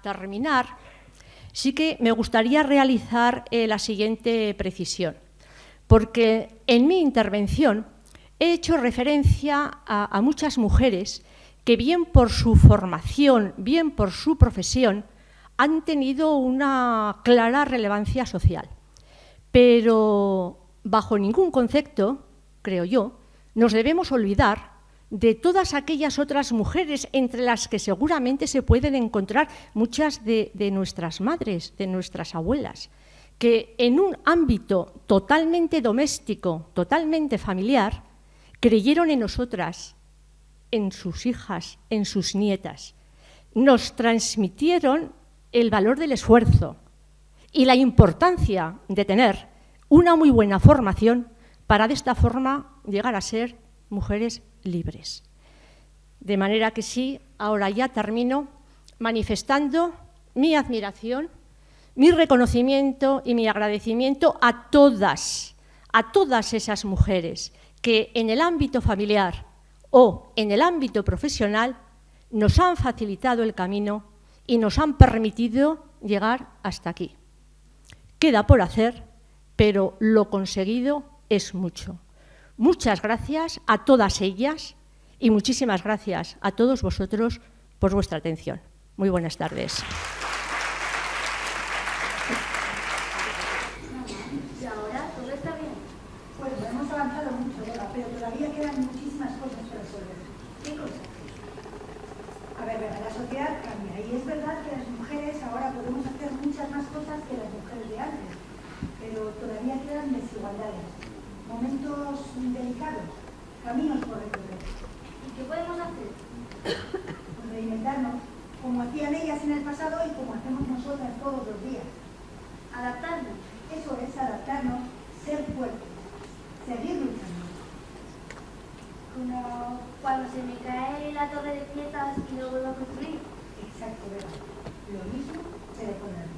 terminar, sí que me gustaría realizar la siguiente precisión, porque en mi intervención he hecho referencia a muchas mujeres que, bien por su formación, bien por su profesión, han tenido una clara relevancia social. Pero bajo ningún concepto, creo yo, nos debemos olvidar de todas aquellas otras mujeres, entre las que seguramente se pueden encontrar muchas de nuestras madres, de nuestras abuelas, que en un ámbito totalmente doméstico, totalmente familiar, creyeron en nosotras, en sus hijas, en sus nietas. Nos transmitieron el valor del esfuerzo y la importancia de tener una muy buena formación para de esta forma llegar a ser mujeres libres. De manera que sí, ahora ya termino manifestando mi admiración, mi reconocimiento y mi agradecimiento a todas esas mujeres que en el ámbito familiar o en el ámbito profesional nos han facilitado el camino y nos han permitido llegar hasta aquí. Queda por hacer, pero lo conseguido es mucho. Muchas gracias a todas ellas y muchísimas gracias a todos vosotros por vuestra atención. Muy buenas tardes. ¿Y ahora todo está bien? Bueno, hemos avanzado mucho, Eva, pero todavía quedan muchísimas cosas por resolver. ¿Qué cosas? A ver, la sociedad cambia y es verdad que las mujeres ahora podemos hacer muchas más cosas que las mujeres de antes, pero todavía quedan desigualdades, momentos delicados, caminos por recorrer. ¿Y qué podemos hacer? Pues reinventarnos, como hacían ellas en el pasado y como hacemos nosotras todos los días. Adaptarnos. Eso es adaptarnos, ser fuertes, seguir luchando. Como cuando se me cae la torre de piezas y lo vuelvo a construir. Exacto, ¿verdad? Lo mismo se le pone a mí.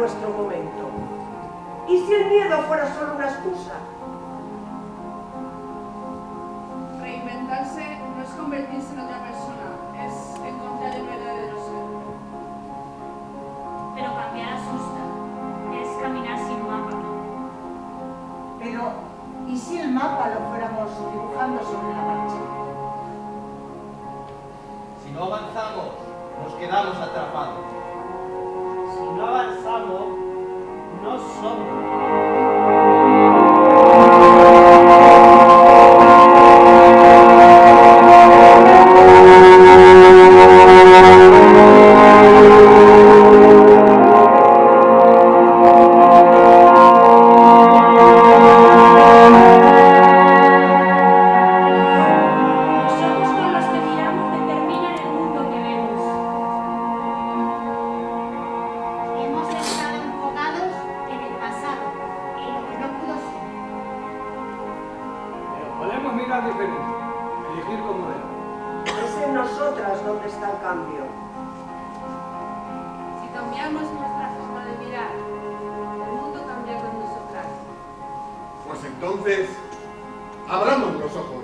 vuestro momento. ¿Y si el miedo fuera solo una excusa? Reinventarse no es convertirse en otra persona, es encontrar el verdadero ser. Pero cambiar asusta, es caminar sin mapa. Pero, ¿y si el mapa lo fuéramos dibujando sobre la marcha? Si no avanzamos, nos quedamos atrapados. Si no avanzamos, no somos. Entonces, abramos los ojos.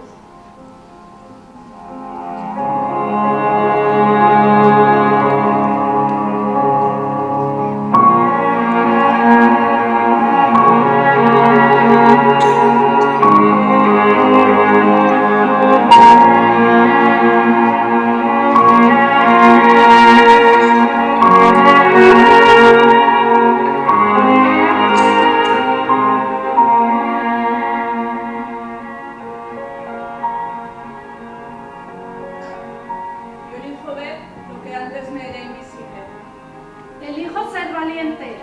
Elijo ser valiente.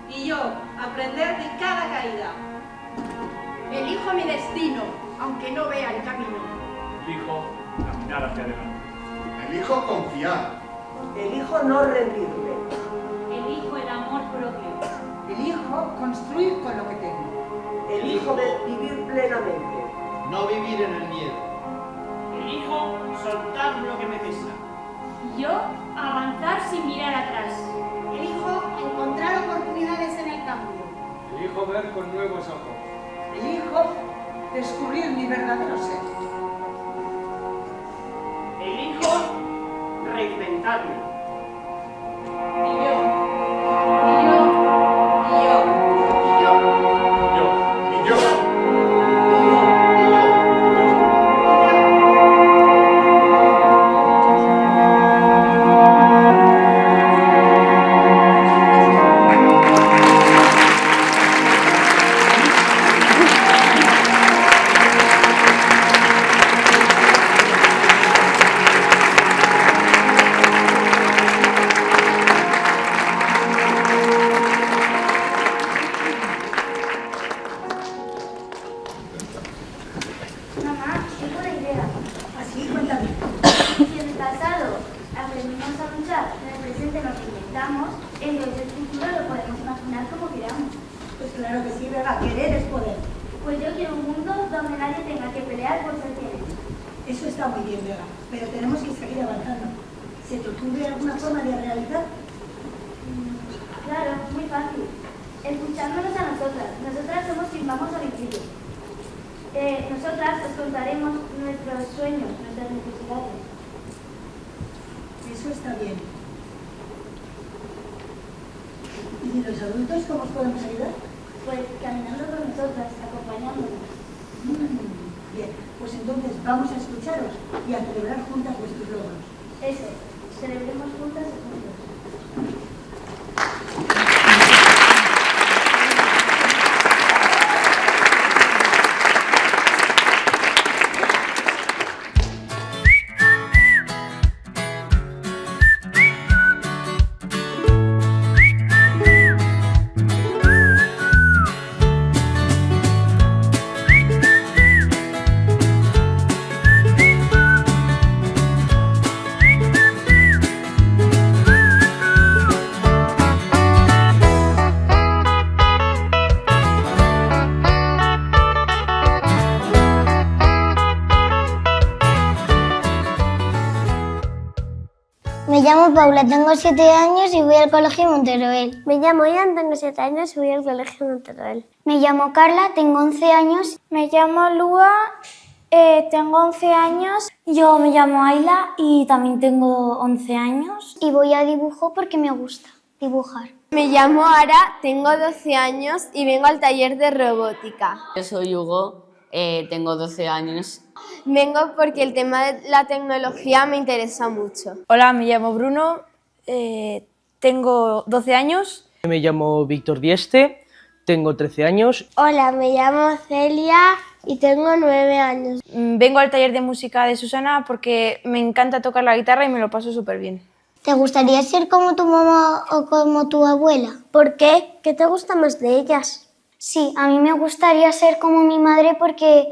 Y yo, aprender de cada caída. Elijo mi destino, aunque no vea el camino. Elijo caminar hacia adelante. Elijo confiar. Elijo no rendirme. Elijo el amor propio. Elijo construir con lo que tengo. Elijo vivir plenamente. No vivir en el miedo. Elijo soltar lo que me pesa. Yo, avanzar sin mirar atrás. Elijo encontrar oportunidades en el cambio. Elijo ver con nuevos ojos. Elijo descubrir mi verdadero ser. Elijo reinventarme. Y yo, y yo, y yo, y yo. Y yo. Mamá, tengo una idea. Así, cuéntame. Si en el pasado aprendimos a luchar, en el presente nos inventamos, entonces el futuro lo podemos imaginar como queramos. Pues claro que sí, Vega, querer es poder. Pues yo quiero un mundo donde nadie tenga que pelear por ser quien es. Eso está muy bien, Vega, pero tenemos que seguir avanzando. ¿Se te ocurre alguna forma de realizar? Claro, muy fácil. Escuchándonos a nosotras. Nosotras somos quien vamos a vivir. Nosotras os contaremos nuestros sueños, nuestras necesidades. Eso está bien. ¿Y los adultos cómo os podemos ayudar? Pues caminando con nosotras, acompañándonos. Bien, pues entonces vamos a escucharos y a celebrar juntas vuestros logros. Eso, celebremos juntas y juntos. Me llamo Paula, tengo 7 años y voy al colegio Monteroel. Me llamo Ian, tengo 7 años y voy al colegio Monteroel. Me llamo Carla, tengo 11 años. Me llamo Lua, tengo 11 años. Yo me llamo Ayla y también tengo 11 años. Y voy a dibujo porque me gusta dibujar. Me llamo Ara, tengo 12 años y vengo al taller de robótica. Yo soy Hugo, tengo 12 años. Vengo porque el tema de la tecnología me interesa mucho. Hola, me llamo Bruno, tengo 12 años. Me llamo Víctor Dieste, tengo 13 años. Hola, me llamo Celia y tengo 9 años. Vengo al taller de música de Susana porque me encanta tocar la guitarra y me lo paso súper bien. ¿Te gustaría ser como tu mamá o como tu abuela? ¿Por qué? ¿Qué te gusta más de ellas? Sí, a mí me gustaría ser como mi madre porque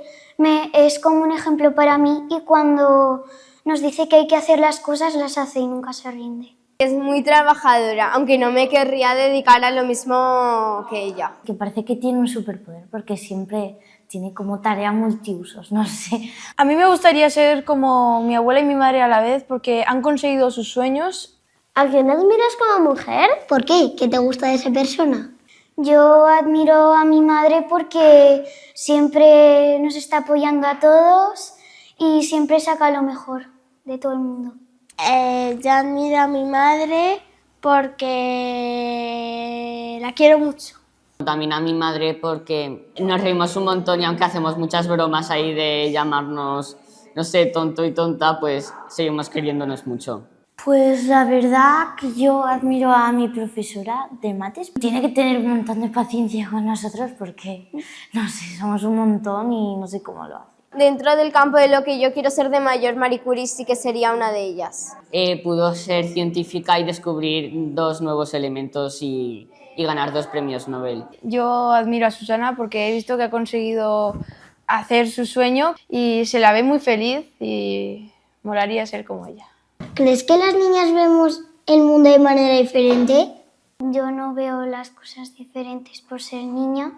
es como un ejemplo para mí y cuando nos dice que hay que hacer las cosas, las hace y nunca se rinde. Es muy trabajadora, aunque no me querría dedicar a lo mismo que ella. Que parece que tiene un superpoder porque siempre tiene como tarea multiusos, no sé. A mí me gustaría ser como mi abuela y mi madre a la vez porque han conseguido sus sueños. ¿A quién admiras como mujer? ¿Por qué? ¿Qué te gusta de esa persona? Yo admiro a mi madre porque siempre nos está apoyando a todos y siempre saca lo mejor de todo el mundo. Yo admiro a mi madre porque la quiero mucho. También a mi madre porque nos reímos un montón y aunque hacemos muchas bromas ahí de llamarnos, no sé, tonto y tonta, pues seguimos queriéndonos mucho. Pues la verdad que yo admiro a mi profesora de mates. Tiene que tener un montón de paciencia con nosotros porque, no sé, somos un montón y no sé cómo lo hace. Dentro del campo de lo que yo quiero ser de mayor, Marie Curie sí que sería una de ellas. Pudo ser científica y descubrir 2 nuevos elementos y ganar 2 premios Nobel. Yo admiro a Susana porque he visto que ha conseguido hacer su sueño y se la ve muy feliz y molaría ser como ella. ¿Crees que las niñas vemos el mundo de manera diferente? Yo no veo las cosas diferentes por ser niña.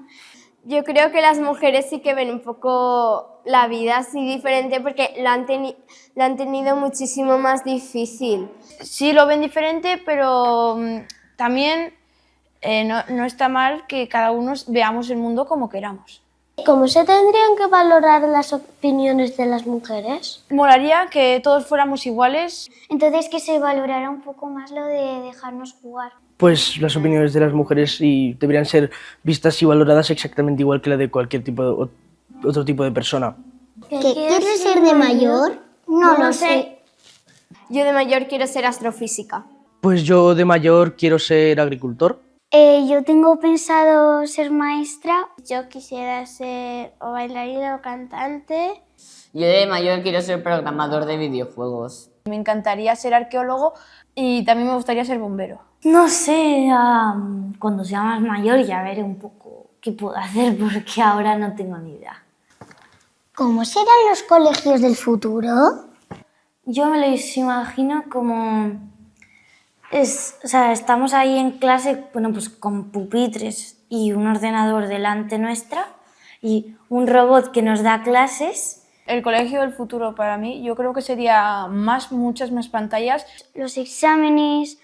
Yo creo que las mujeres sí que ven un poco la vida así diferente porque la han tenido muchísimo más difícil. Sí lo ven diferente, pero también no está mal que cada uno veamos el mundo como queramos. ¿Cómo se tendrían que valorar las opiniones de las mujeres? Molaría que todos fuéramos iguales. Entonces que se valorara un poco más lo de dejarnos jugar. Pues las opiniones de las mujeres deberían ser vistas y valoradas exactamente igual que la de cualquier otro tipo de persona. ¿Qué quieres ser de mayor? No lo sé. Yo de mayor quiero ser astrofísica. Pues yo de mayor quiero ser agricultor. Yo tengo pensado ser maestra. Yo quisiera ser o bailarina o cantante. Yo de mayor quiero ser programador de videojuegos. Me encantaría ser arqueólogo y también me gustaría ser bombero. No sé, cuando sea más mayor ya veré un poco qué puedo hacer porque ahora no tengo ni idea. ¿Cómo serán los colegios del futuro? Yo me los imagino como... estamos ahí en clase, bueno, pues con pupitres y un ordenador delante nuestra y un robot que nos da clases. El colegio del futuro para mí, yo creo que sería muchas más pantallas. Los exámenes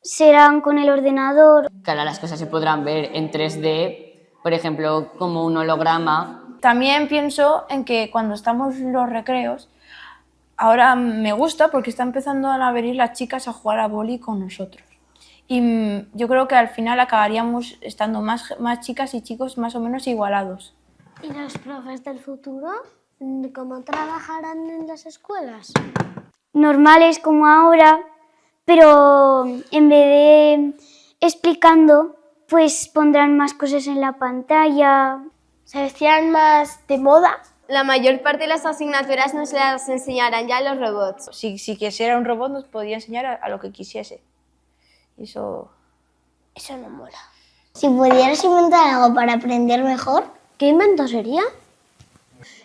serán con el ordenador. Que ahora las cosas se podrán ver en 3D, por ejemplo, como un holograma. También pienso en que cuando estamos en los recreos, ahora me gusta porque está empezando a venir las chicas a jugar a vóley con nosotros. Y yo creo que al final acabaríamos estando más chicas y chicos más o menos igualados. ¿Y los profes del futuro? ¿Cómo trabajarán en las escuelas? Normales como ahora, pero en vez de explicando, pues pondrán más cosas en la pantalla. ¿Se vestirán más de moda? La mayor parte de las asignaturas nos las enseñarán ya los robots. Si quisiera un robot nos podría enseñar a lo que quisiese. Eso no mola. Si pudieras inventar algo para aprender mejor, ¿qué invento sería?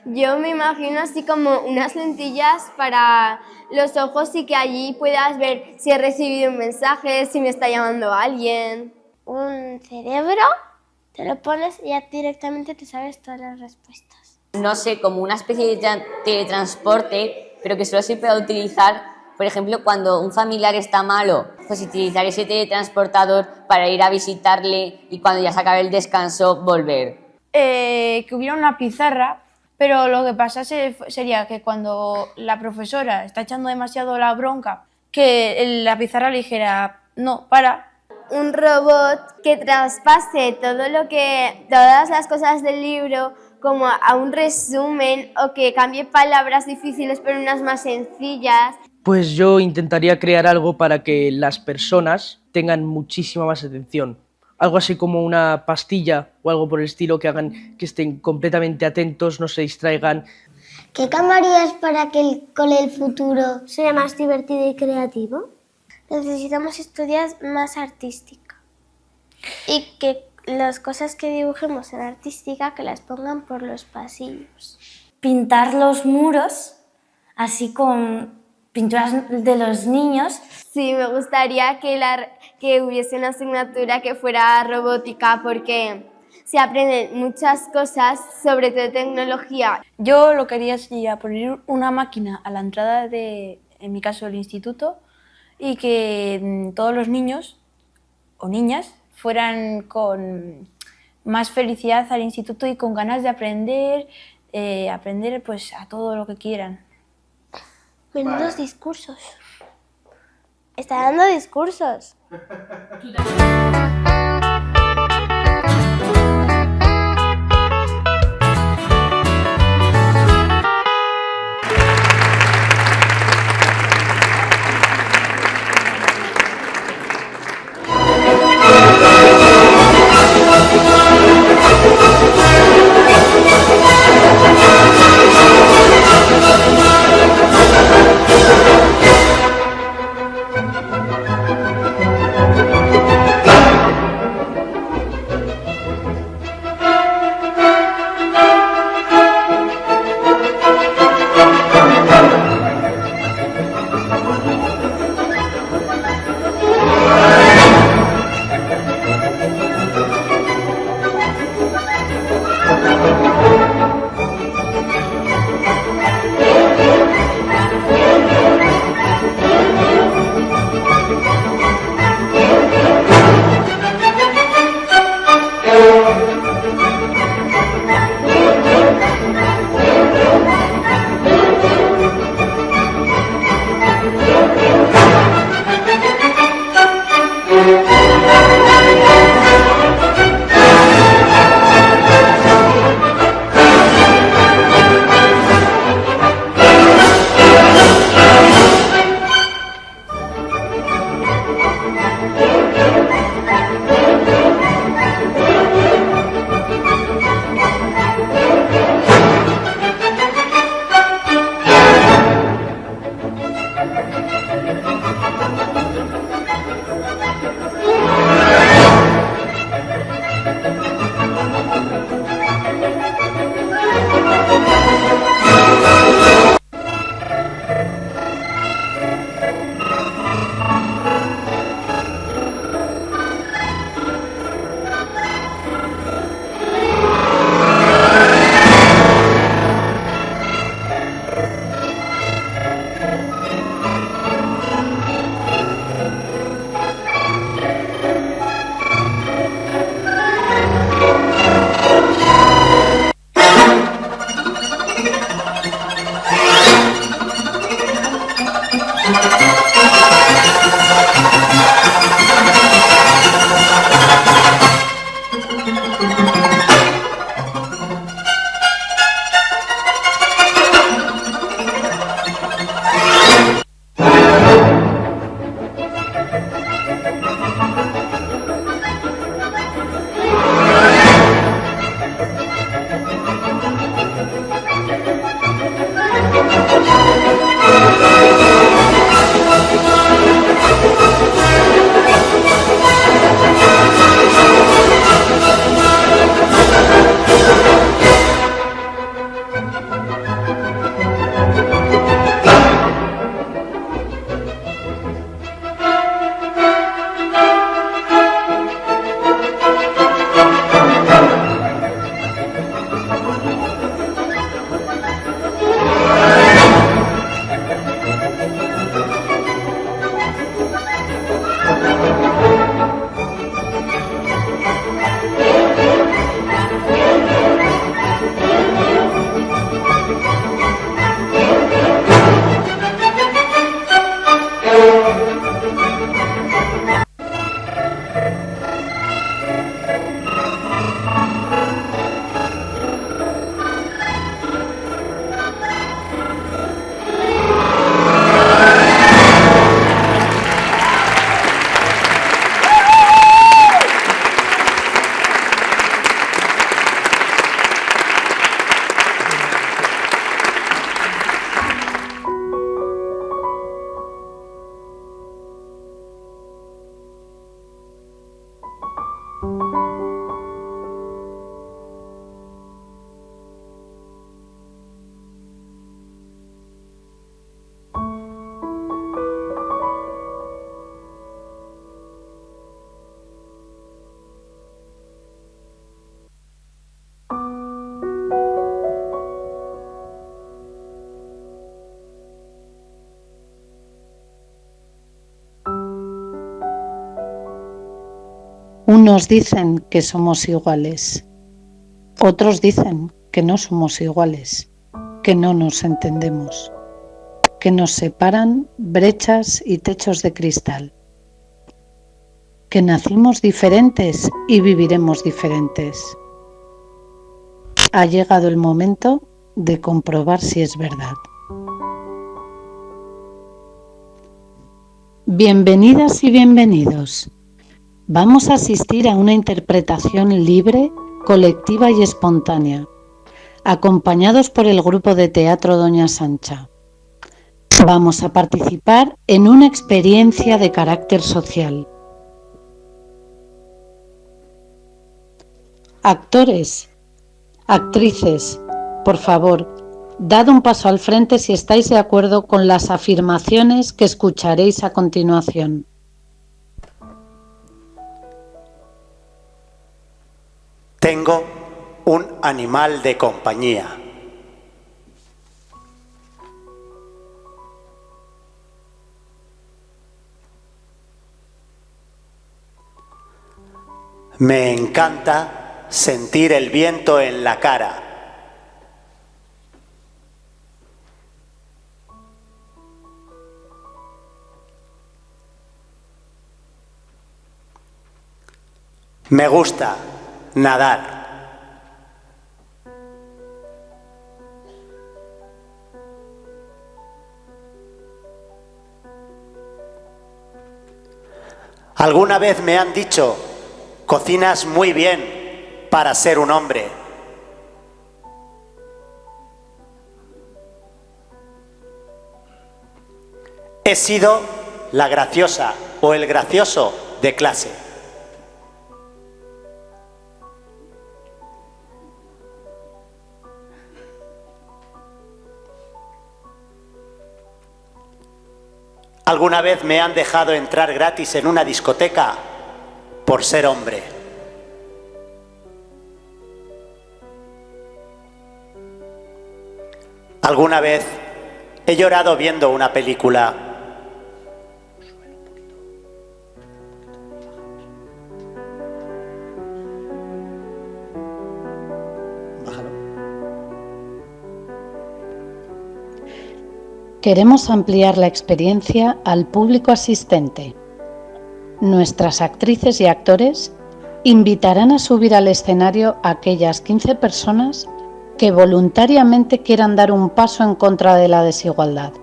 Yo me imagino así como unas lentillas para los ojos y que allí puedas ver si he recibido un mensaje, si me está llamando alguien. Un cerebro, te lo pones y ya directamente te sabes todas las respuestas. No sé, como una especie de teletransporte, pero que solo se pueda utilizar Por ejemplo, cuando un familiar está malo, pues utilizar ese teletransportador para ir a visitarle y cuando ya se acabe el descanso, volver. Que hubiera una pizarra, pero lo que pasase sería que cuando la profesora está echando demasiado la bronca, que la pizarra le dijera, no, para. Un robot que traspase todas las cosas del libro como a un resumen o que cambie palabras difíciles por unas más sencillas. Pues yo intentaría crear algo para que las personas tengan muchísima más atención. Algo así como una pastilla o algo por el estilo que hagan que estén completamente atentos, no se distraigan. ¿Qué cambiarías para que el cole del futuro sea más divertido y creativo? Necesitamos estudiar más artística y que las cosas que dibujemos en artística que las pongan por los pasillos. Pintar los muros así con pinturas de los niños. Sí, me gustaría que hubiese una asignatura que fuera robótica porque se aprenden muchas cosas, sobre todo tecnología. Yo lo que haría sería poner una máquina a la entrada en mi caso, del instituto, y que todos los niños o niñas fueran con más felicidad al instituto y con ganas de aprender pues a todo lo que quieran. Menudos discursos. Está dando discursos. Unos dicen que somos iguales, otros dicen que no somos iguales, que no nos entendemos, que nos separan brechas y techos de cristal, que nacimos diferentes y viviremos diferentes. Ha llegado el momento de comprobar si es verdad. Bienvenidas y bienvenidos. Vamos a asistir a una interpretación libre, colectiva y espontánea, acompañados por el grupo de teatro Doña Sancha. Vamos a participar en una experiencia de carácter social. Actores, actrices, por favor, dad un paso al frente si estáis de acuerdo con las afirmaciones que escucharéis a continuación. Tengo un animal de compañía. Me encanta sentir el viento en la cara. Me gusta nadar. Alguna vez me han dicho, cocinas muy bien para ser un hombre. He sido la graciosa o el gracioso de clase. Alguna vez me han dejado entrar gratis en una discoteca por ser hombre. Alguna vez he llorado viendo una película. Queremos ampliar la experiencia al público asistente. Nuestras actrices y actores invitarán a subir al escenario a aquellas 15 personas que voluntariamente quieran dar un paso en contra de la desigualdad.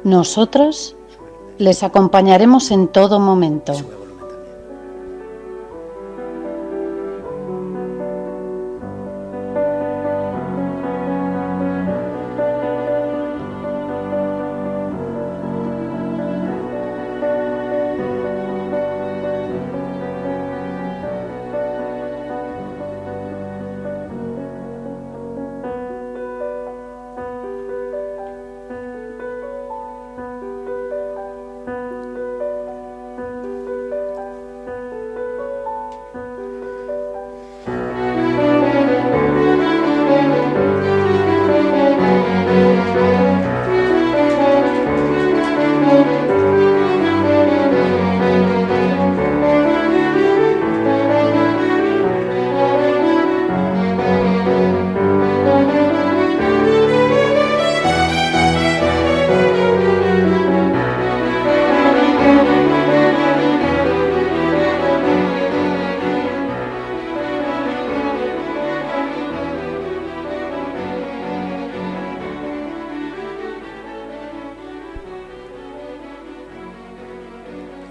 Nosotros les acompañaremos en todo momento.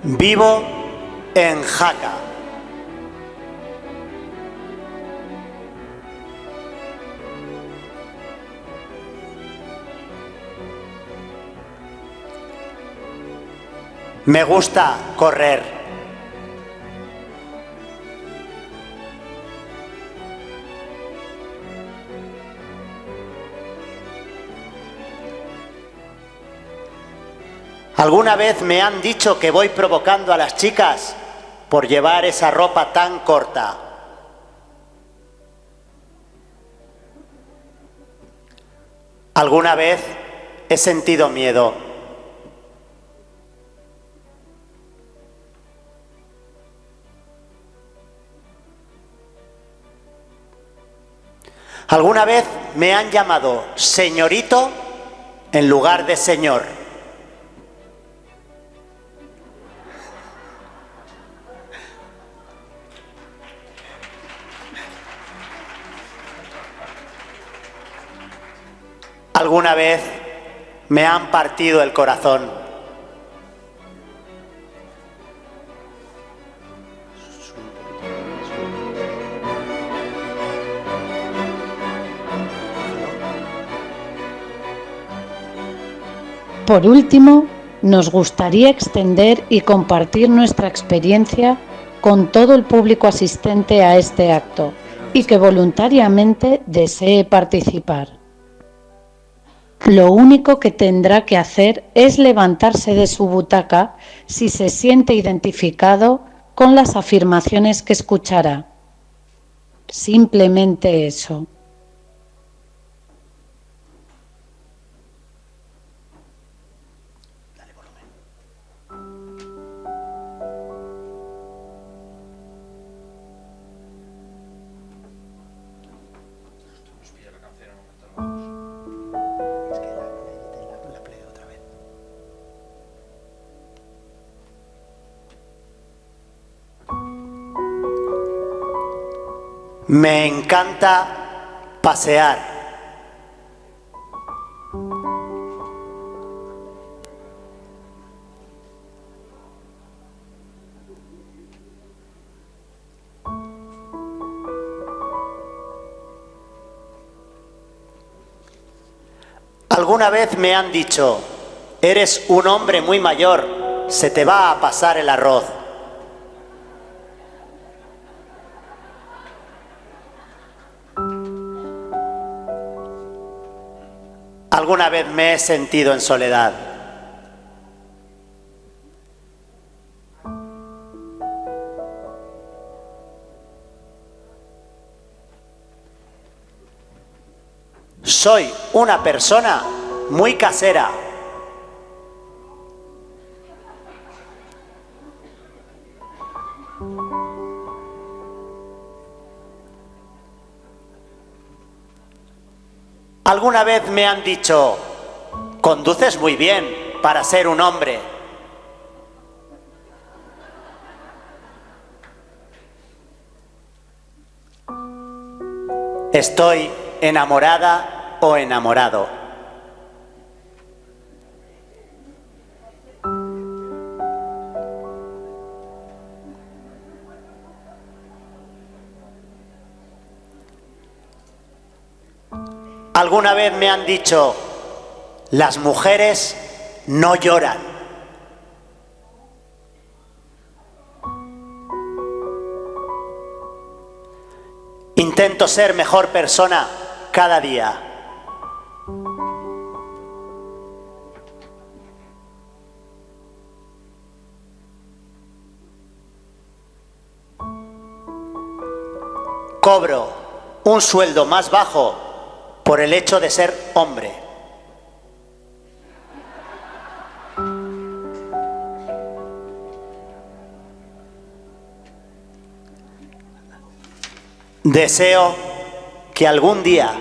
Vivo en Jaca. Me gusta correr. Alguna vez me han dicho que voy provocando a las chicas por llevar esa ropa tan corta. Alguna vez he sentido miedo. Alguna vez me han llamado señorito en lugar de señor. Alguna vez me han partido el corazón. Por último, nos gustaría extender y compartir nuestra experiencia con todo el público asistente a este acto y que voluntariamente desee participar. Lo único que tendrá que hacer es levantarse de su butaca si se siente identificado con las afirmaciones que escuchará. Simplemente eso. Me encanta pasear. Alguna vez me han dicho, eres un hombre muy mayor, se te va a pasar el arroz. Alguna vez me he sentido en soledad. Soy una persona muy casera. Alguna vez me han dicho, conduces muy bien para ser un hombre. Estoy enamorada o enamorado. Alguna vez me han dicho, las mujeres no lloran. Intento ser mejor persona cada día. Cobro un sueldo más bajo por el hecho de ser hombre. Deseo que algún día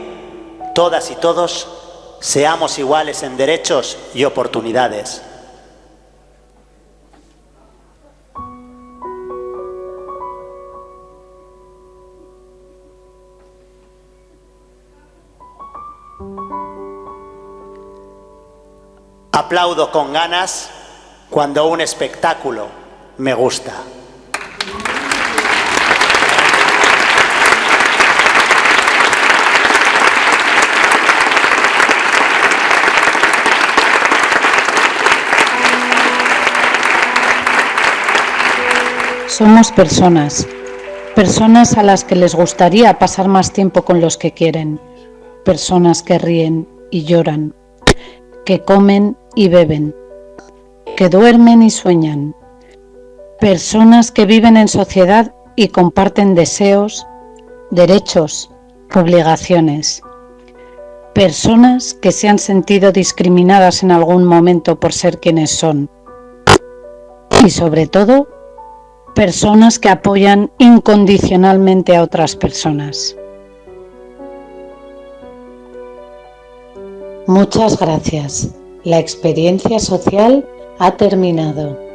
todas y todos seamos iguales en derechos y oportunidades. Aplaudo con ganas cuando un espectáculo me gusta. Somos personas, personas a las que les gustaría pasar más tiempo con los que quieren, personas que ríen y lloran, que comen y beben, que duermen y sueñan, personas que viven en sociedad y comparten deseos, derechos, obligaciones, personas que se han sentido discriminadas en algún momento por ser quienes son y sobre todo, personas que apoyan incondicionalmente a otras personas. Muchas gracias. La experiencia social ha terminado.